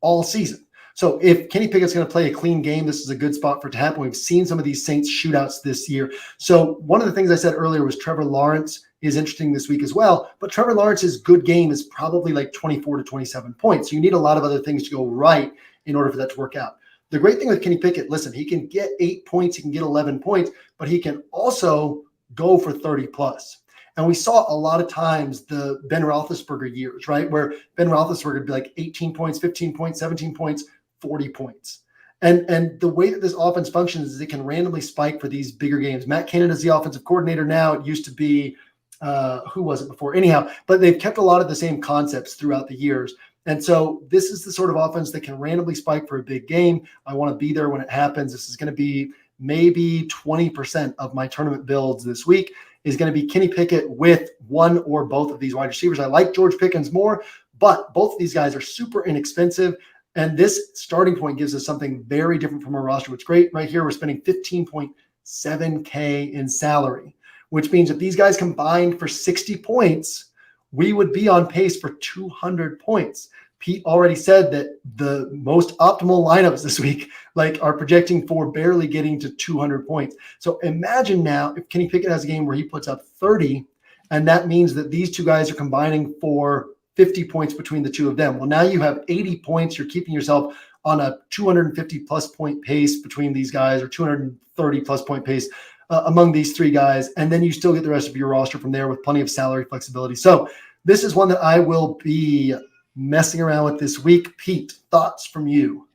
all season. So if Kenny Pickett's going to play a clean game, this is a good spot for it to happen. We've seen some of these Saints shootouts this year. So one of the things I said earlier was Trevor Lawrence is interesting this week as well. But Trevor Lawrence's good game is probably 24 to 27 points. You need a lot of other things to go right in order for that to work out. The great thing with Kenny Pickett, listen, he can get 8 points, he can get 11 points, but he can also go for 30 plus. And we saw a lot of times the Ben Roethlisberger years, right, where Ben Roethlisberger would be 18 points, 15 points, 17 points, 40 points. And the way that this offense functions is it can randomly spike for these bigger games. Matt Canada is the offensive coordinator now. It used to be, who was it before? Anyhow, but they've kept a lot of the same concepts throughout the years. And so this is the sort of offense that can randomly spike for a big game. I want to be there when it happens. This is going to be maybe 20% of my tournament builds this week is going to be Kenny Pickett with one or both of these wide receivers. I like George Pickens more, but both of these guys are super inexpensive. And this starting point gives us something very different from our roster. What's great right here, we're spending $15.7K in salary, which means if these guys combined for 60 points, we would be on pace for 200 points. Pete already said that the most optimal lineups this week are projecting for barely getting to 200 points. So imagine now if Kenny Pickett has a game where he puts up 30, and that means that these two guys are combining for 50 points between the two of them. Well, now you have 80 points. You're keeping yourself on a 250 plus point pace between these guys, or 230 plus point pace among these three guys. And then you still get the rest of your roster from there with plenty of salary flexibility. So this is one that I will be messing around with this week. Pete, thoughts from you?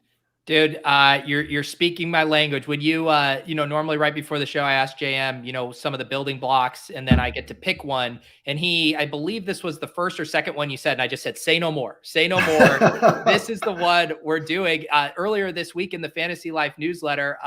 Dude, you're speaking my language. When you normally right before the show, I asked JM, some of the building blocks, and then I get to pick one. And I believe this was the first or second one you said, and I just said, say no more, say no more. This is the one we're doing. Earlier this week in the Fantasy Life newsletter,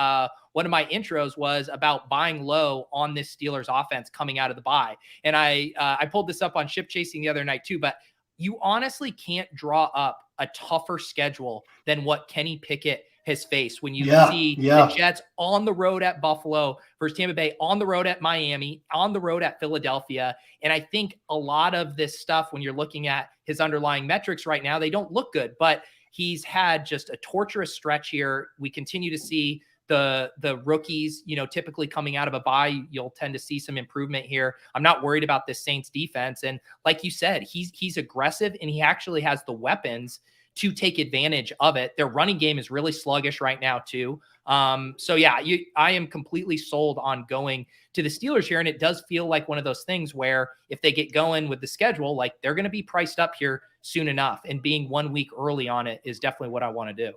one of my intros was about buying low on this Steelers offense coming out of the bye. And I pulled this up on Ship Chasing the other night too, but you honestly can't draw up a tougher schedule than what Kenny Pickett has faced when you see the Jets on the road at Buffalo versus Tampa Bay, on the road at Miami, on the road at Philadelphia. And I think a lot of this stuff, when you're looking at his underlying metrics right now, they don't look good, but he's had just a torturous stretch here. We continue to see the rookies, typically coming out of a bye, you'll tend to see some improvement here. I'm not worried about this Saints defense. And like you said, he's aggressive, and he actually has the weapons to take advantage of it. Their running game is really sluggish right now too. So yeah, I am completely sold on going to the Steelers here. And it does feel like one of those things where if they get going with the schedule, they're going to be priced up here soon enough, and being 1 week early on it is definitely what I want to do.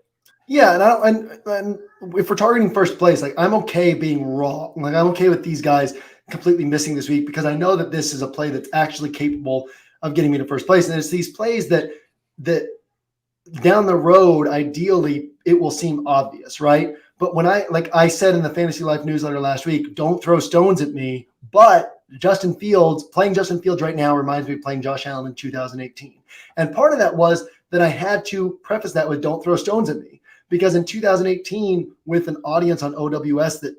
Yeah, and if we're targeting first place, I'm okay being wrong. I'm okay with these guys completely missing this week, because I know that this is a play that's actually capable of getting me to first place. And it's these plays that down the road, ideally, it will seem obvious, right? But when I said in the Fantasy Life newsletter last week, don't throw stones at me. But playing Justin Fields right now reminds me of playing Josh Allen in 2018. And part of that was that I had to preface that with don't throw stones at me. Because in 2018, with an audience on OWS that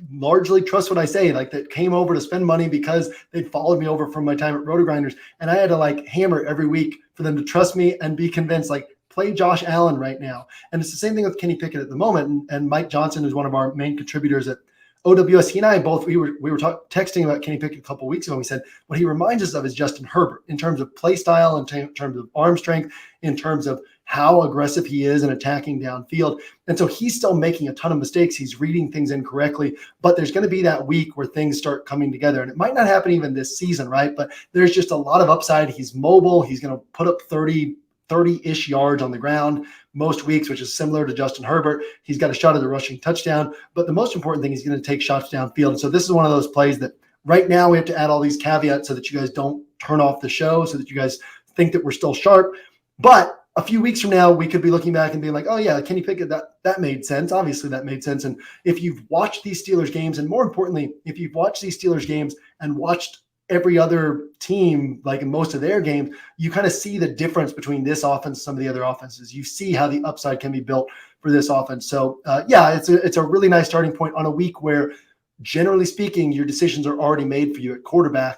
largely trusts what I say, that came over to spend money because they'd followed me over from my time at Roto-Grinders, and I had to hammer every week for them to trust me and be convinced, play Josh Allen right now. And it's the same thing with Kenny Pickett at the moment. And Mike Johnson is one of our main contributors at OWS. He and I both, we were texting about Kenny Pickett a couple of weeks ago. And we said, what he reminds us of is Justin Herbert in terms of play style, in terms of arm strength, in terms of how aggressive he is in attacking downfield. And so he's still making a ton of mistakes. He's reading things incorrectly, but there's going to be that week where things start coming together. And it might not happen even this season, right? But there's just a lot of upside. He's mobile. He's going to put up 30-ish yards on the ground most weeks, which is similar to Justin Herbert. He's got a shot at a rushing touchdown, but the most important thing, he's going to take shots downfield. And so this is one of those plays that right now we have to add all these caveats so that you guys don't turn off the show, so that you guys think that we're still sharp. But a few weeks from now, we could be looking back and being like, oh yeah, Kenny Pickett, that made sense. Obviously that made sense. And if you've watched these Steelers games, and more importantly, if you've watched these Steelers games and watched every other team, in most of their games, you kind of see the difference between this offense and some of the other offenses. You see how the upside can be built for this offense. So it's a really nice starting point on a week where, generally speaking, your decisions are already made for you at quarterback.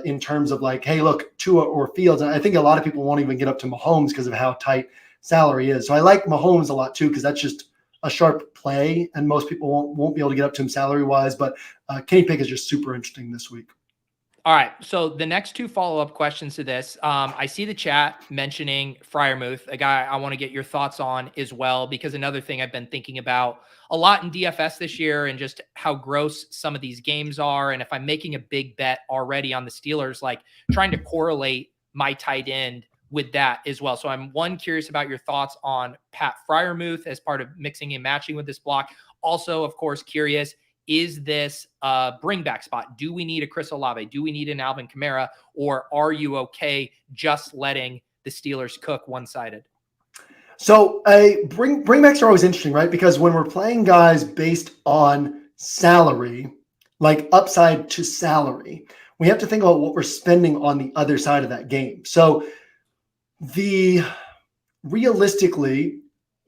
In terms of hey, look, Tua or Fields. And I think a lot of people won't even get up to Mahomes because of how tight salary is. So I like Mahomes a lot too, because that's just a sharp play, and most people won't be able to get up to him salary wise. But Kenny Pickett is just super interesting this week. All right. So the next two follow-up questions to this, I see the chat mentioning Freiermuth, a guy I want to get your thoughts on as well, because another thing I've been thinking about a lot in DFS this year, and just how gross some of these games are. And if I'm making a big bet already on the Steelers, trying to correlate my tight end with that as well. So I'm curious about your thoughts on Pat Freiermuth as part of mixing and matching with this block. Also, of course, curious, is this a bring back spot? Do we need a Chris Olave? Do we need an Alvin Kamara? Or are you okay just letting the Steelers cook one-sided? So bringbacks are always interesting, right? Because when we're playing guys based on salary, like upside to salary, we have to think about what we're spending on the other side of that game. So realistically,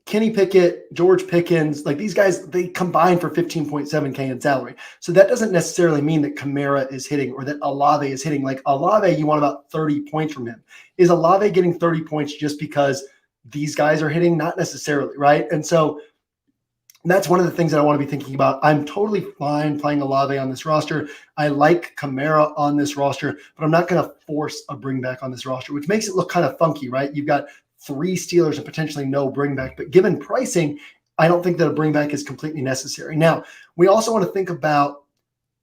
Kenny Pickett, George Pickens, like these guys, they combine for 15.7K in salary. So that doesn't necessarily mean that Kamara is hitting or that Olave is hitting. Like Olave, you want about 30 points from him. Is Olave getting 30 points just because these guys are hitting? Not necessarily, right? And so that's one of the things that I want to be thinking about. I'm totally fine playing Olave on this roster. I like Kamara on this roster, but I'm not going to force a bring back on this roster, which makes it look kind of funky, right? You've got 3 Steelers and potentially no bring back, but given pricing, I don't think that a bring back is completely necessary. Now, we also want to think about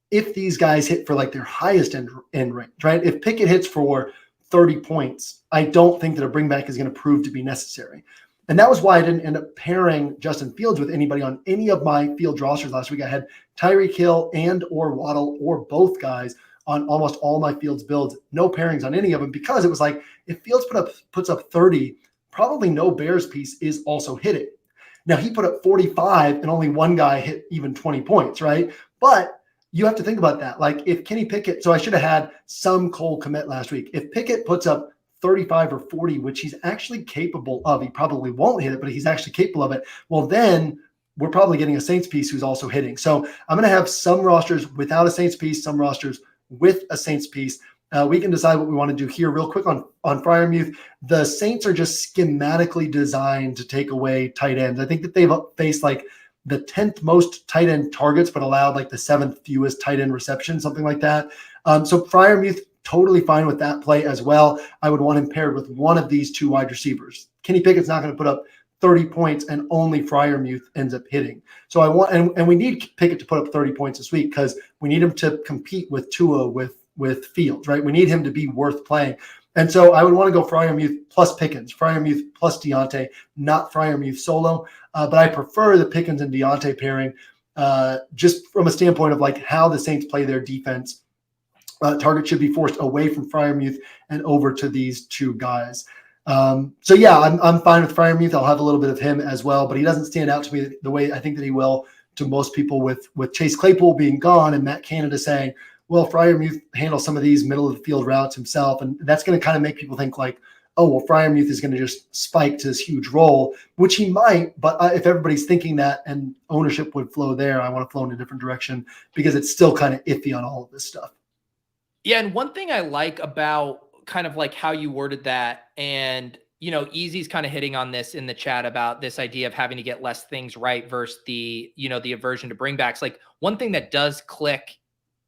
if these guys hit for like their highest end range, right? If Pickett hits for 30 points, I don't think that a bring back is going to prove to be necessary. And that was why I didn't end up pairing Justin Fields with anybody on any of my Fields rosters last week. I had Tyreek Hill and or Waddle or both guys on almost all my Fields builds, no pairings on any of them, because it was like, if Fields puts up 30, probably no Bears piece is also hitting. Now, he put up 45 and only one guy hit even 20 points, right? But you have to think about that. Like if Kenny Pickett, so I should have had some Cole Kmet last week. If Pickett puts up 35 or 40, which he's actually capable of, he probably won't hit it, but he's actually capable of it. Well, then we're probably getting a Saints piece who's also hitting. So I'm going to have some rosters without a Saints piece, some rosters with a Saints piece. We can decide what we want to do here real quick on Freiermuth. The Saints are just schematically designed to take away tight ends. I think that they've faced like the 10th most tight end targets, but allowed like the 7th fewest tight end receptions, something like that. So Freiermuth, totally fine with that play as well. I would want him paired with one of these 2 wide receivers. Kenny Pickett's not going to put up 30 points and only Freiermuth ends up hitting. So I want, and we need Pickett to put up 30 points this week because we need him to compete with Tua with Fields, right? We need him to be worth playing. And so I would want to go Freiermuth plus Pickens, Freiermuth plus Deontay, not Freiermuth solo. But I prefer the Pickens and Deontay pairing just from a standpoint of like how the Saints play their defense. Target should be forced away from Freiermuth and over to these 2 guys. So yeah, I'm fine with Freiermuth. I'll have a little bit of him as well, but he doesn't stand out to me the way I think that he will to most people with Chase Claypool being gone and Matt Canada saying, well, Freiermuth handles some of these middle of the field routes himself. And that's going to kind of make people think like, oh, well, Freiermuth is going to just spike to this huge role, which he might. But if everybody's thinking that and ownership would flow there, I want to flow in a different direction because it's still kind of iffy on all of this stuff. Yeah. And one thing I like about kind of like how you worded that, and, you know, Easy's kind of hitting on this in the chat about this idea of having to get less things right versus the, you know, the aversion to bringbacks. Like one thing that does click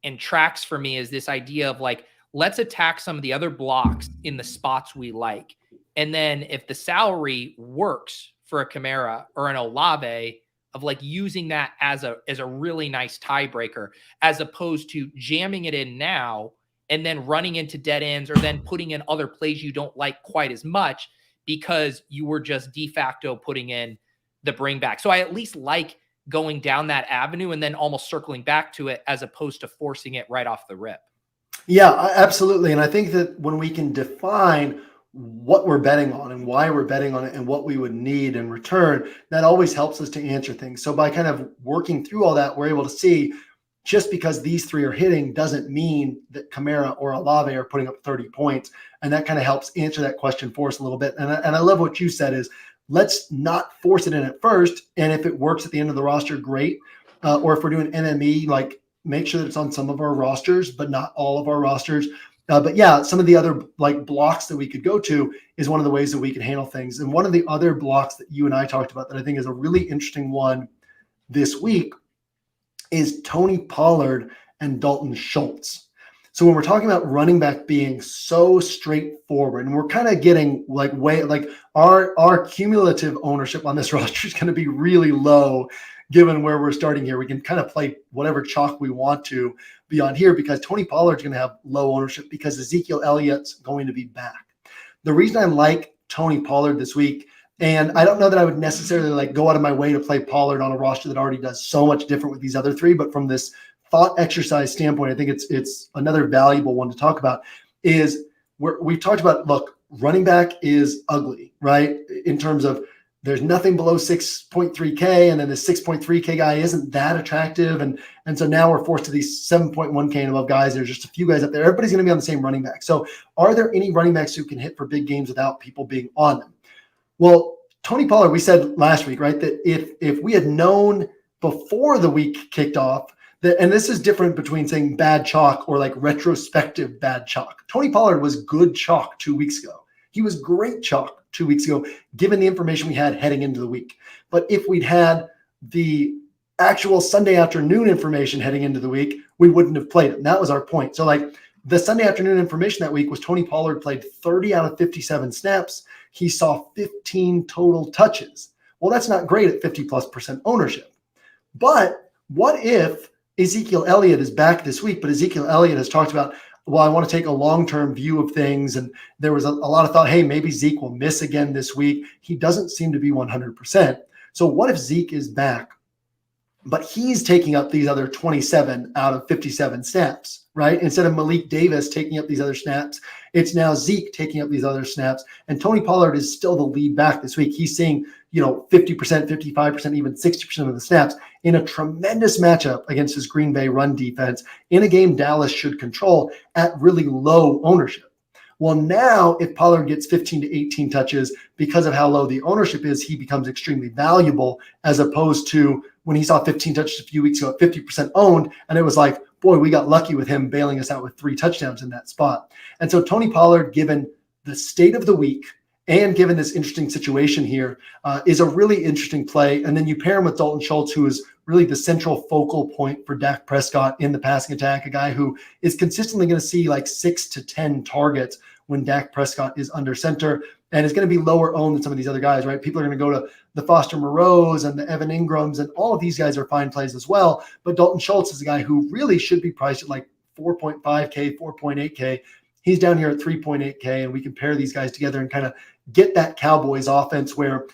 and tracks for me is this idea of like, let's attack some of the other blocks in the spots we like. And then if the salary works for a Kamara or an Olave, of like using that as a really nice tiebreaker, as opposed to jamming it in now and then running into dead ends or then putting in other plays you don't like quite as much because you were just de facto putting in the bring back. So I at least like going down that avenue and then almost circling back to it as opposed to forcing it right off the rip. Yeah, absolutely. And I think that when we can define what we're betting on and why we're betting on it and what we would need in return, that always helps us to answer things. So by kind of working through all that, we're able to see just because these 3 are hitting doesn't mean that Kamara or Olave are putting up 30 points. And that kind of helps answer that question for us a little bit. And I love what you said is let's not force it in at first. And if it works at the end of the roster, great. Or if we're doing NME, like make sure that it's on some of our rosters, but not all of our rosters. But yeah, some of the other like blocks that we could go to is one of the ways that we can handle things. And one of the other blocks that you and I talked about that I think is a really interesting one this week is Tony Pollard and Dalton Schultz. So when we're talking about running back being so straightforward, and we're kind of getting like way like our cumulative ownership on this roster is going to be really low given where we're starting here. We can kind of play whatever chalk we want to beyond here because Tony Pollard's going to have low ownership because Ezekiel Elliott's going to be back. The reason I like Tony Pollard this week, and I don't know that I would necessarily like go out of my way to play Pollard on a roster that already does so much different with these other 3, but from this thought exercise standpoint, I think it's another valuable one to talk about is we've talked about, look, running back is ugly, right? In terms of there's nothing below 6.3K, and then the 6.3K guy isn't that attractive. And so now we're forced to these 7.1K and above guys. There's just a few guys up there. Everybody's going to be on the same running back. So are there any running backs who can hit for big games without people being on them? Well, Tony Pollard, we said last week, right, that if we had known before the week kicked off, and this is different between saying bad chalk or like retrospective bad chalk. Tony Pollard was good chalk 2 weeks ago. He was great chalk 2 weeks ago, given the information we had heading into the week. But if we'd had the actual Sunday afternoon information heading into the week, we wouldn't have played him. That was our point. So like the Sunday afternoon information that week was Tony Pollard played 30 out of 57 snaps. He saw 15 total touches. Well, that's not great at 50+% ownership. But what if Ezekiel Elliott is back this week, but Ezekiel Elliott has talked about, well, I want to take a long-term view of things. And there was a lot of thought, hey, maybe Zeke will miss again this week. He doesn't seem to be 100%. So what if Zeke is back, but he's taking up these other 27 out of 57 snaps, right? Instead of Malik Davis taking up these other snaps, it's now Zeke taking up these other snaps. And Tony Pollard is still the lead back this week. He's seeing, 50%, 55%, even 60% of the snaps in a tremendous matchup against his Green Bay run defense in a game Dallas should control at really low ownership. Well, now if Pollard gets 15 to 18 touches because of how low the ownership is, he becomes extremely valuable, as opposed to when he saw 15 touches a few weeks ago at 50% owned. And it was like, boy, we got lucky with him bailing us out with 3 touchdowns in that spot. And so Tony Pollard, given the state of the week and given this interesting situation here, is a really interesting play. And then you pair him with Dalton Schultz, who is really the central focal point for Dak Prescott in the passing attack, a guy who is consistently going to see like 6 to 10 targets when Dak Prescott is under center, and is going to be lower owned than some of these other guys, right? People are going to go to the Foster Moreaus and the Evan Ingrams, and all of these guys are fine plays as well. But Dalton Schultz is a guy who really should be priced at like 4.5K, 4.8K. He's down here at 3.8K, and we can pair these guys together and kind of get that Cowboys offense where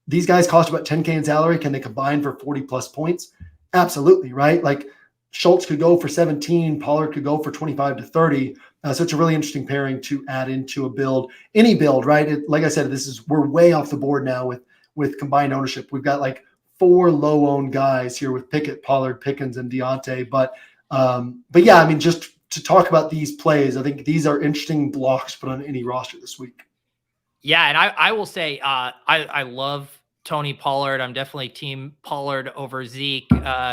these guys cost about 10K in salary. Can they combine for 40 plus points? Absolutely, right? Like Schultz could go for 17, Pollard could go for 25 to 30. So it's a really interesting pairing to add into a build, any build, right? Like I said, we're way off the board now with combined ownership. We've got like 4 low-owned guys here with Pickett, Pollard, Pickens, and Deontay. But yeah, I mean, just to talk about these plays, I think these are interesting blocks to put on any roster this week. Yeah, and I will say I love Tony Pollard. I'm definitely team Pollard over Zeke,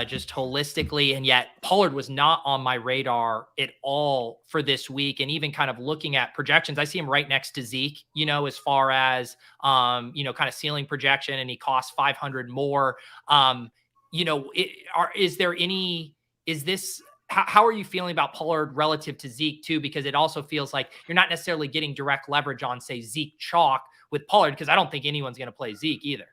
just holistically. And yet Pollard was not on my radar at all for this week. And even kind of looking at projections, I see him right next to Zeke, as far as, kind of ceiling projection, and he costs 500 more. How are you feeling about Pollard relative to Zeke too? Because it also feels like you're not necessarily getting direct leverage on, say, Zeke chalk with Pollard, because I don't think anyone's going to play Zeke either.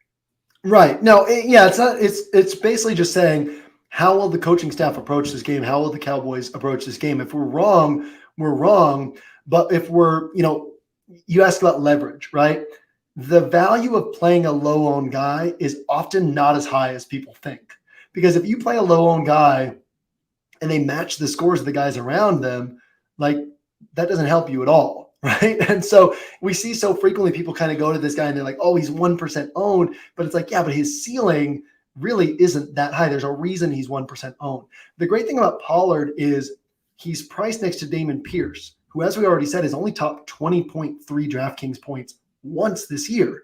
Right. No, it's not. It's basically just saying, how will the coaching staff approach this game? How will the Cowboys approach this game? If we're wrong, we're wrong. But if we're, you asked about leverage, right? The value of playing a low-owned guy is often not as high as people think. Because if you play a low-owned guy and they match the scores of the guys around them, like that doesn't help you at all. Right. And so we see so frequently people kind of go to this guy and they're like, oh, he's 1% owned, but it's like, yeah, but his ceiling really isn't that high. There's a reason he's 1% owned. The great thing about Pollard is he's priced next to Dameon Pierce, who, as we already said, is only top 20.3 DraftKings points once this year.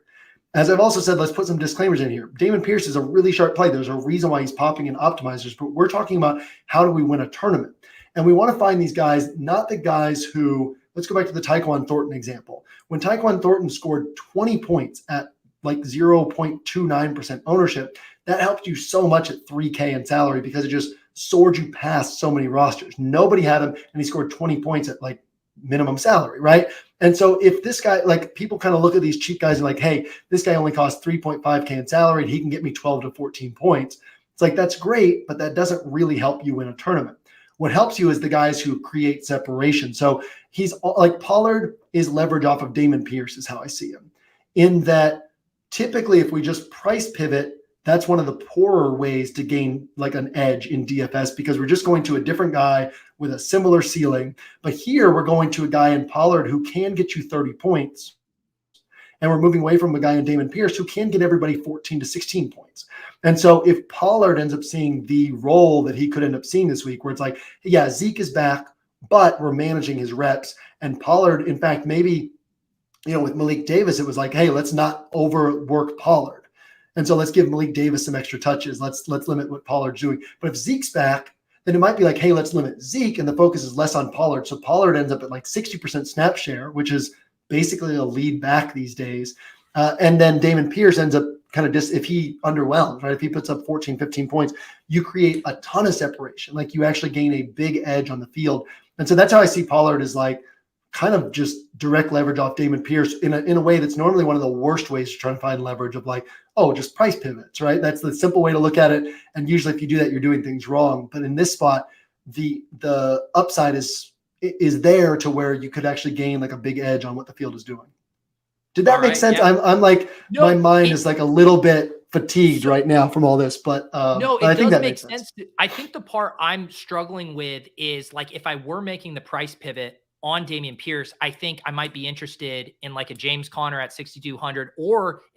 As I've also said, let's put some disclaimers in here. Dameon Pierce is a really sharp play. There's a reason why he's popping in optimizers, but we're talking about how do we win a tournament? And we want to find these guys, not the guys who, let's go back to the Tyquan Thornton example. When Tyquan Thornton scored 20 points at like 0.29% ownership, that helped you so much at 3K in salary because it just soared you past so many rosters. Nobody had him, and he scored 20 points at like minimum salary, right? And so if this guy, like people kind of look at these cheap guys and like, hey, this guy only costs 3.5K in salary and he can get me 12 to 14 points. It's like, that's great, but that doesn't really help you win a tournament. What helps you is the guys who create separation. So he's like, Pollard is leverage off of Dameon Pierce is how I see him, in that typically if we just price pivot, that's one of the poorer ways to gain like an edge in DFS, because we're just going to a different guy with a similar ceiling. But here we're going to a guy in Pollard who can get you 30 points. And we're moving away from a guy in Dameon Pierce who can get everybody 14 to 16 points. And so if Pollard ends up seeing the role that he could end up seeing this week, where it's like, yeah, Zeke is back, but we're managing his reps. And Pollard, in fact, maybe, with Malik Davis, it was like, hey, let's not overwork Pollard. And so let's give Malik Davis some extra touches. Let's limit what Pollard's doing. But if Zeke's back, then it might be like, hey, let's limit Zeke, and the focus is less on Pollard. So Pollard ends up at like 60% snap share, which is basically a lead back these days. And then Dameon Pierce ends up kind of if he underwhelms, right? If he puts up 14, 15 points, you create a ton of separation. Like you actually gain a big edge on the field. And so that's how I see Pollard is like kind of just direct leverage off Dameon Pierce in a way that's normally one of the worst ways to try and find leverage of like, oh, just price pivots, right? That's the simple way to look at it. And usually if you do that, you're doing things wrong. But in this spot, the upside is there to where you could actually gain like a big edge on what the field is doing. Did that make sense? Yeah. I'm like, my mind is like a little bit fatigued right now from all this, but no, but it does make sense. I think the part I'm struggling with is like, if I were making the price pivot on Dameon Pierce, I think I might be interested in like a James Conner at 6,200,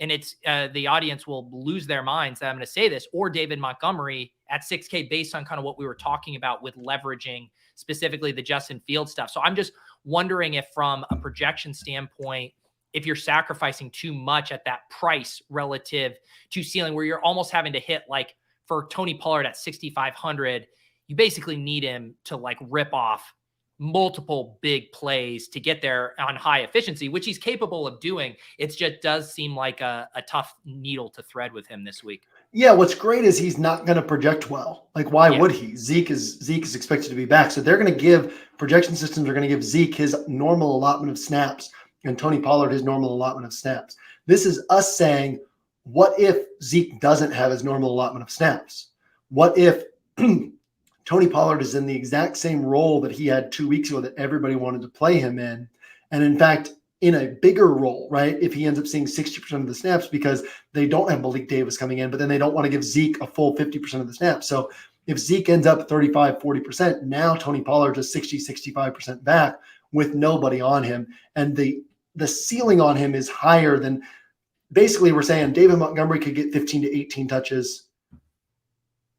and it's the audience will lose their minds that I'm going to say this, or David Montgomery at 6K based on kind of what we were talking about with leveraging specifically the Justin Fields stuff. So I'm just wondering if from a projection standpoint, if you're sacrificing too much at that price relative to ceiling, where you're almost having to hit, like for Tony Pollard at 6,500, you basically need him to like rip off multiple big plays to get there on high efficiency, which he's capable of doing. It just does seem like a tough needle to thread with him this week. Yeah, what's great is he's not going to project well. Like, why would he? Zeke is expected to be back. So they're going to give, projection systems are going to give Zeke his normal allotment of snaps and Tony Pollard his normal allotment of snaps. This is us saying, what if Zeke doesn't have his normal allotment of snaps? What if Tony Pollard is in the exact same role that he had 2 weeks ago that everybody wanted to play him in? And in fact, in a bigger role, right? If he ends up seeing 60% of the snaps because they don't have Malik Davis coming in, but then they don't want to give Zeke a full 50% of the snaps. So if Zeke ends up 35, 40%, now Tony Pollard is 60, 65% back with nobody on him. And the ceiling on him is higher than, basically we're saying David Montgomery could get 15 to 18 touches.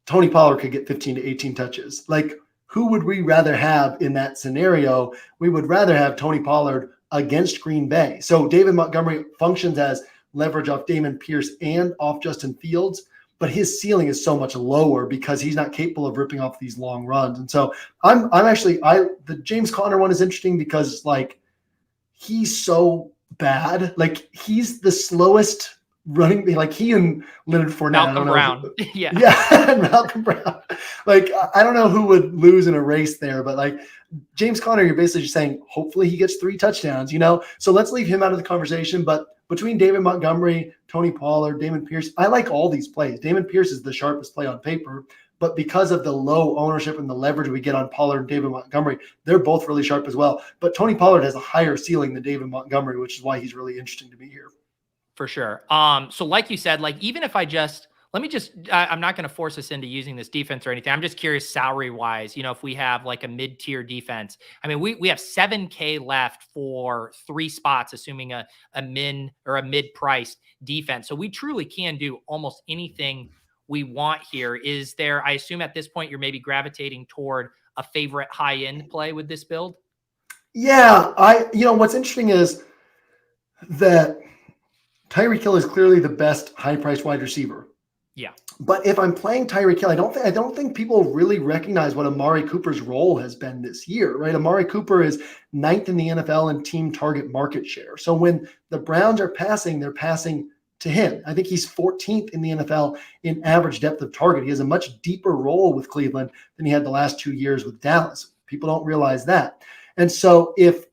Tony Pollard could get 15 to 18 touches. Like, who would we rather have in that scenario? We would rather have Tony Pollard against Green Bay. So David Montgomery functions as leverage off Dameon Pierce and off Justin Fields, but his ceiling is so much lower because he's not capable of ripping off these long runs. And so I'm actually, the James Conner one is interesting because like he's so bad. Like he's the slowest running, like he and Leonard Fournette. Malcolm Brown. Yeah. And Malcolm Brown. Like, I don't know who would lose in a race there, but like James Conner, you're basically just saying, hopefully he gets 3 touchdowns, So let's leave him out of the conversation. But between David Montgomery, Tony Pollard, Dameon Pierce, I like all these plays. Dameon Pierce is the sharpest play on paper, but because of the low ownership and the leverage we get on Pollard and David Montgomery, they're both really sharp as well. But Tony Pollard has a higher ceiling than David Montgomery, which is why he's really interesting to me here. For sure. So like you said, like even if I'm not going to force us into using this defense or anything. I'm just curious salary wise, if we have like a mid-tier defense, I mean, we have 7K left for 3 spots, assuming a min or a mid-priced defense. So we truly can do almost anything we want here. Is there, I assume at this point, you're maybe gravitating toward a favorite high-end play with this build? Yeah. What's interesting is that Tyreek Hill is clearly the best high-priced wide receiver. Yeah. But if I'm playing Tyreek Hill, I don't think people really recognize what Amari Cooper's role has been this year, right? Amari Cooper is 9th in the NFL in team target market share. So when the Browns are passing, they're passing to him. I think he's 14th in the NFL in average depth of target. He has a much deeper role with Cleveland than he had the last 2 years with Dallas. People don't realize that. And so if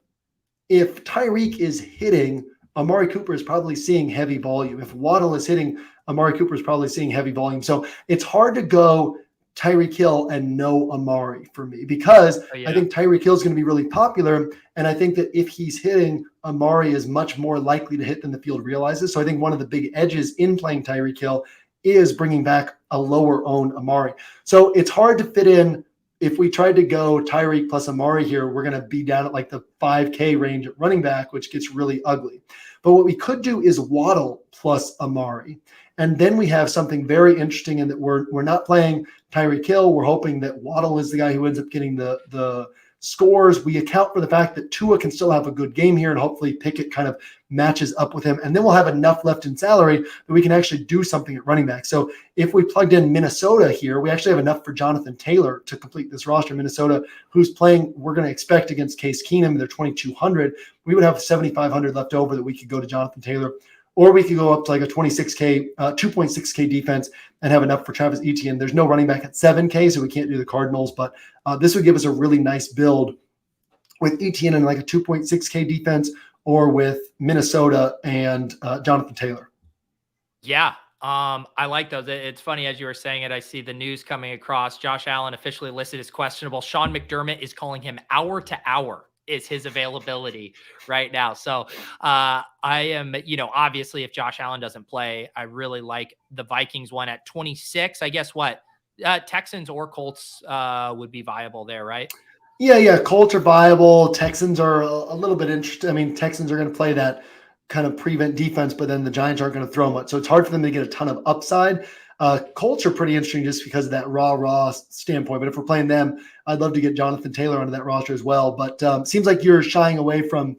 Tyreek is hitting, Amari Cooper is probably seeing heavy volume. If Waddle is hitting, Amari Cooper is probably seeing heavy volume. So it's hard to go Tyreek Hill and no Amari for me because I think Tyreek Hill is going to be really popular. And I think that if he's hitting, Amari is much more likely to hit than the field realizes. So I think one of the big edges in playing Tyreek Hill is bringing back a lower owned Amari. So it's hard to fit in. If we tried to go Tyreek plus Amari here, we're going to be down at like the 5K range at running back, which gets really ugly. But what we could do is Waddle plus Amari. And then we have something very interesting in that we're not playing Tyreek Hill. We're hoping that Waddle is the guy who ends up getting the scores. We account for the fact that Tua can still have a good game here, and hopefully Pickett kind of matches up with him. And then we'll have enough left in salary that we can actually do something at running back. So if we plugged in Minnesota here, we actually have enough for Jonathan Taylor to complete this roster. Minnesota, who's playing, we're going to expect against Case Keenum, they're 2,200. We would have 7,500 left over that we could go to Jonathan Taylor. Or we could go up to like a 2.6K defense and have enough for Travis Etienne. There's no running back at 7K, so we can't do the Cardinals. But this would give us a really nice build with Etienne and like a 2.6K defense, or with Minnesota and Jonathan Taylor. Yeah. I like those. It's funny, as you were saying it, I see the news coming across. Josh Allen officially listed as questionable. Sean McDermott is calling him hour to hour is his availability right now. So I am, obviously if Josh Allen doesn't play, I really like the Vikings one at 26. I guess what Texans or Colts would be viable there, right? Yeah. Colts are viable. Texans are a little bit interested. I mean, Texans are going to play that kind of prevent defense, but then the Giants aren't going to throw much. So it's hard for them to get a ton of upside. Colts are pretty interesting just because of that raw standpoint. But if we're playing them, I'd love to get Jonathan Taylor onto that roster as well. But seems like you're shying away from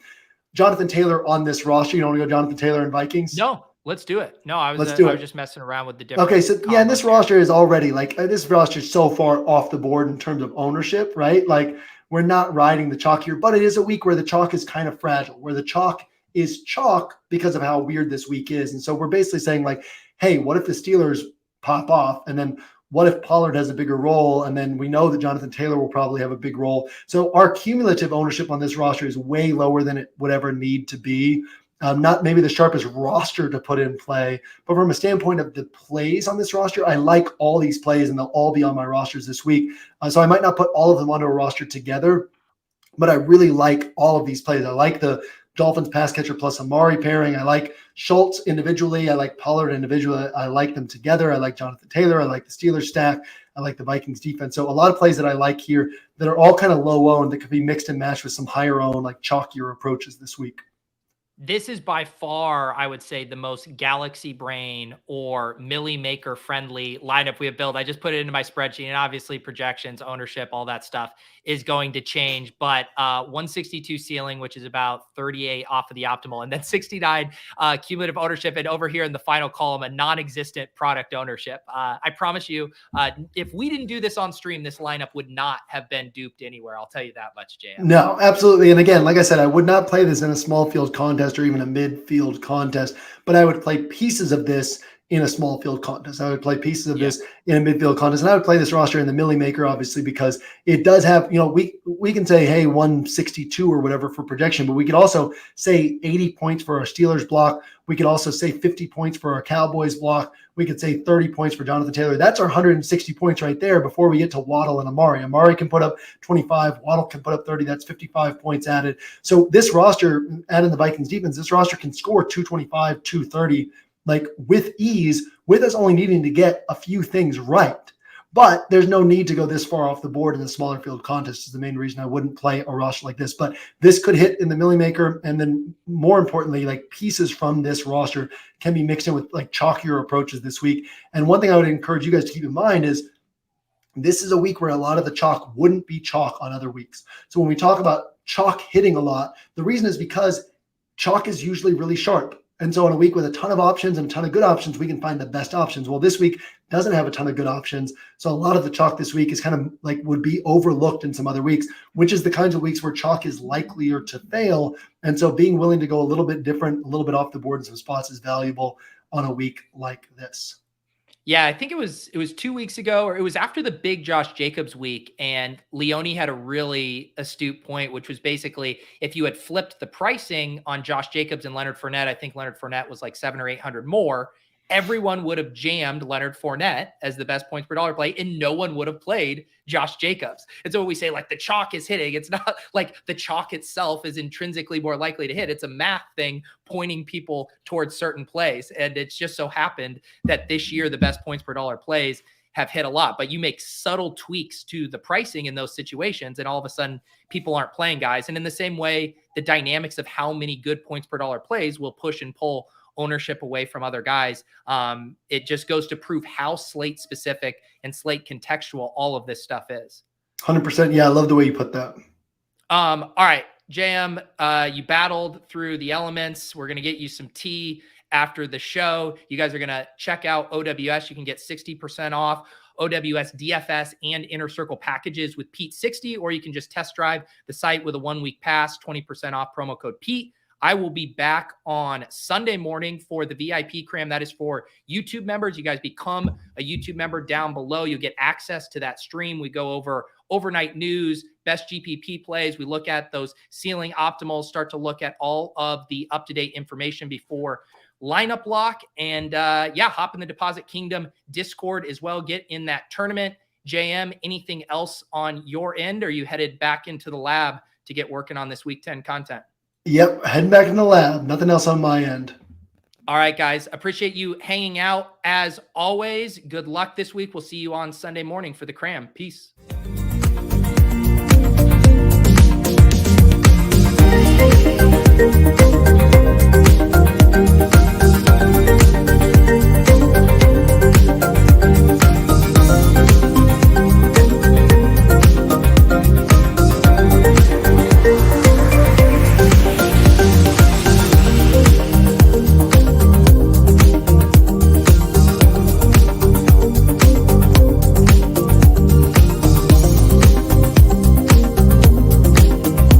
Jonathan Taylor on this roster. You don't want to go Jonathan Taylor and Vikings? No, let's do it. No, I was just messing around with the different. Okay, so yeah, and this roster is already like this roster is so far off the board in terms of ownership, right? Like we're not riding the chalk here, but it is a week where the chalk is kind of fragile, where the chalk is chalk because of how weird this week is. And so we're basically saying like, hey, what if the Steelers pop off? And then what if Pollard has a bigger role? And then we know that Jonathan Taylor will probably have a big role. So our cumulative ownership on this roster is way lower than it would ever need to be. Not maybe the sharpest roster to put in play, but from a standpoint of the plays on this roster, I like all these plays and they'll all be on my rosters this week. So I might not put all of them onto a roster together, but I really like all of these plays. I like the Dolphins pass catcher plus Amari pairing. I like Schultz individually. I like Pollard individually. I like them together. I like Jonathan Taylor. I like the Steelers stack. I like the Vikings defense. So a lot of plays that I like here that are all kind of low owned that could be mixed and matched with some higher owned, like chalkier approaches this week. This is by far, I would say, the most galaxy brain or Millie Maker friendly lineup we have built. I just put it into my spreadsheet, and obviously projections, ownership, all that stuff is going to change. But 162 ceiling, which is about 38 off of the optimal, and then 69 cumulative ownership. And over here in the final column, a non-existent product ownership. I promise you, if we didn't do this on stream, this lineup would not have been duped anywhere. I'll tell you that much, JM. No, absolutely. And again, like I said, I would not play this in a small field contest or even a midfield contest, but I would play pieces of this in a small field contest. I would play pieces of this in a midfield contest, and I would play this roster in the Millie Maker, obviously, because it does have, we can say, hey, 162 or whatever for projection, but we could also say 80 points for our Steelers block. We could also say 50 points for our Cowboys block. We could say 30 points for Jonathan Taylor. That's our 160 points right there before we get to Waddle and Amari. Amari can put up 25. Waddle can put up 30. That's 55 points added. So this roster, adding the Vikings defense, this roster can score 225, 230, like with ease, with us only needing to get a few things right. But there's no need to go this far off the board in the smaller field contest is the main reason I wouldn't play a roster like this. But this could hit in the Millie Maker. And then more importantly, like pieces from this roster can be mixed in with like chalkier approaches this week. And one thing I would encourage you guys to keep in mind is this is a week where a lot of the chalk wouldn't be chalk on other weeks. So when we talk about chalk hitting a lot, the reason is because chalk is usually really sharp. And so in a week with a ton of options and a ton of good options, we can find the best options. Well, this week doesn't have a ton of good options. So a lot of the chalk this week is kind of like would be overlooked in some other weeks, which is the kinds of weeks where chalk is likelier to fail. And so being willing to go a little bit different, a little bit off the board in some spots is valuable on a week like this. Yeah, I think it was 2 weeks ago, or it was after the big Josh Jacobs week. And Leone had a really astute point, which was basically if you had flipped the pricing on Josh Jacobs and Leonard Fournette, I think Leonard Fournette was like 700 or 800 more. Everyone would have jammed Leonard Fournette as the best points per dollar play, and no one would have played Josh Jacobs. And so when we say like the chalk is hitting, it's not like the chalk itself is intrinsically more likely to hit. It's a math thing pointing people towards certain plays. And it's just so happened that this year, the best points per dollar plays have hit a lot, but you make subtle tweaks to the pricing in those situations, and all of a sudden people aren't playing guys. And in the same way, the dynamics of how many good points per dollar plays will push and pull ownership away from other guys. It just goes to prove how slate specific and slate contextual all of this stuff is. 100%. Yeah, I love the way you put that. All right, JM, you battled through the elements. We're going to get you some tea after the show. You guys are going to check out OWS. You can get 60% off OWS DFS and Inner Circle packages with Pete 60, or you can just test drive the site with a 1-week pass, 20% off promo code Pete. I will be back on Sunday morning for the VIP cram. That is for YouTube members. You guys become a YouTube member down below. You'll get access to that stream. We go over overnight news, best GPP plays. We look at those ceiling optimals, start to look at all of the up-to-date information before lineup lock. And hop in the Deposit Kingdom Discord as well. Get in that tournament. JM, anything else on your end? Or are you headed back into the lab to get working on this week 10 content? Yep, heading back in the lab. Nothing else on my end. All right, guys. Appreciate you hanging out as always. Good luck this week. We'll see you on Sunday morning for the cram. Peace.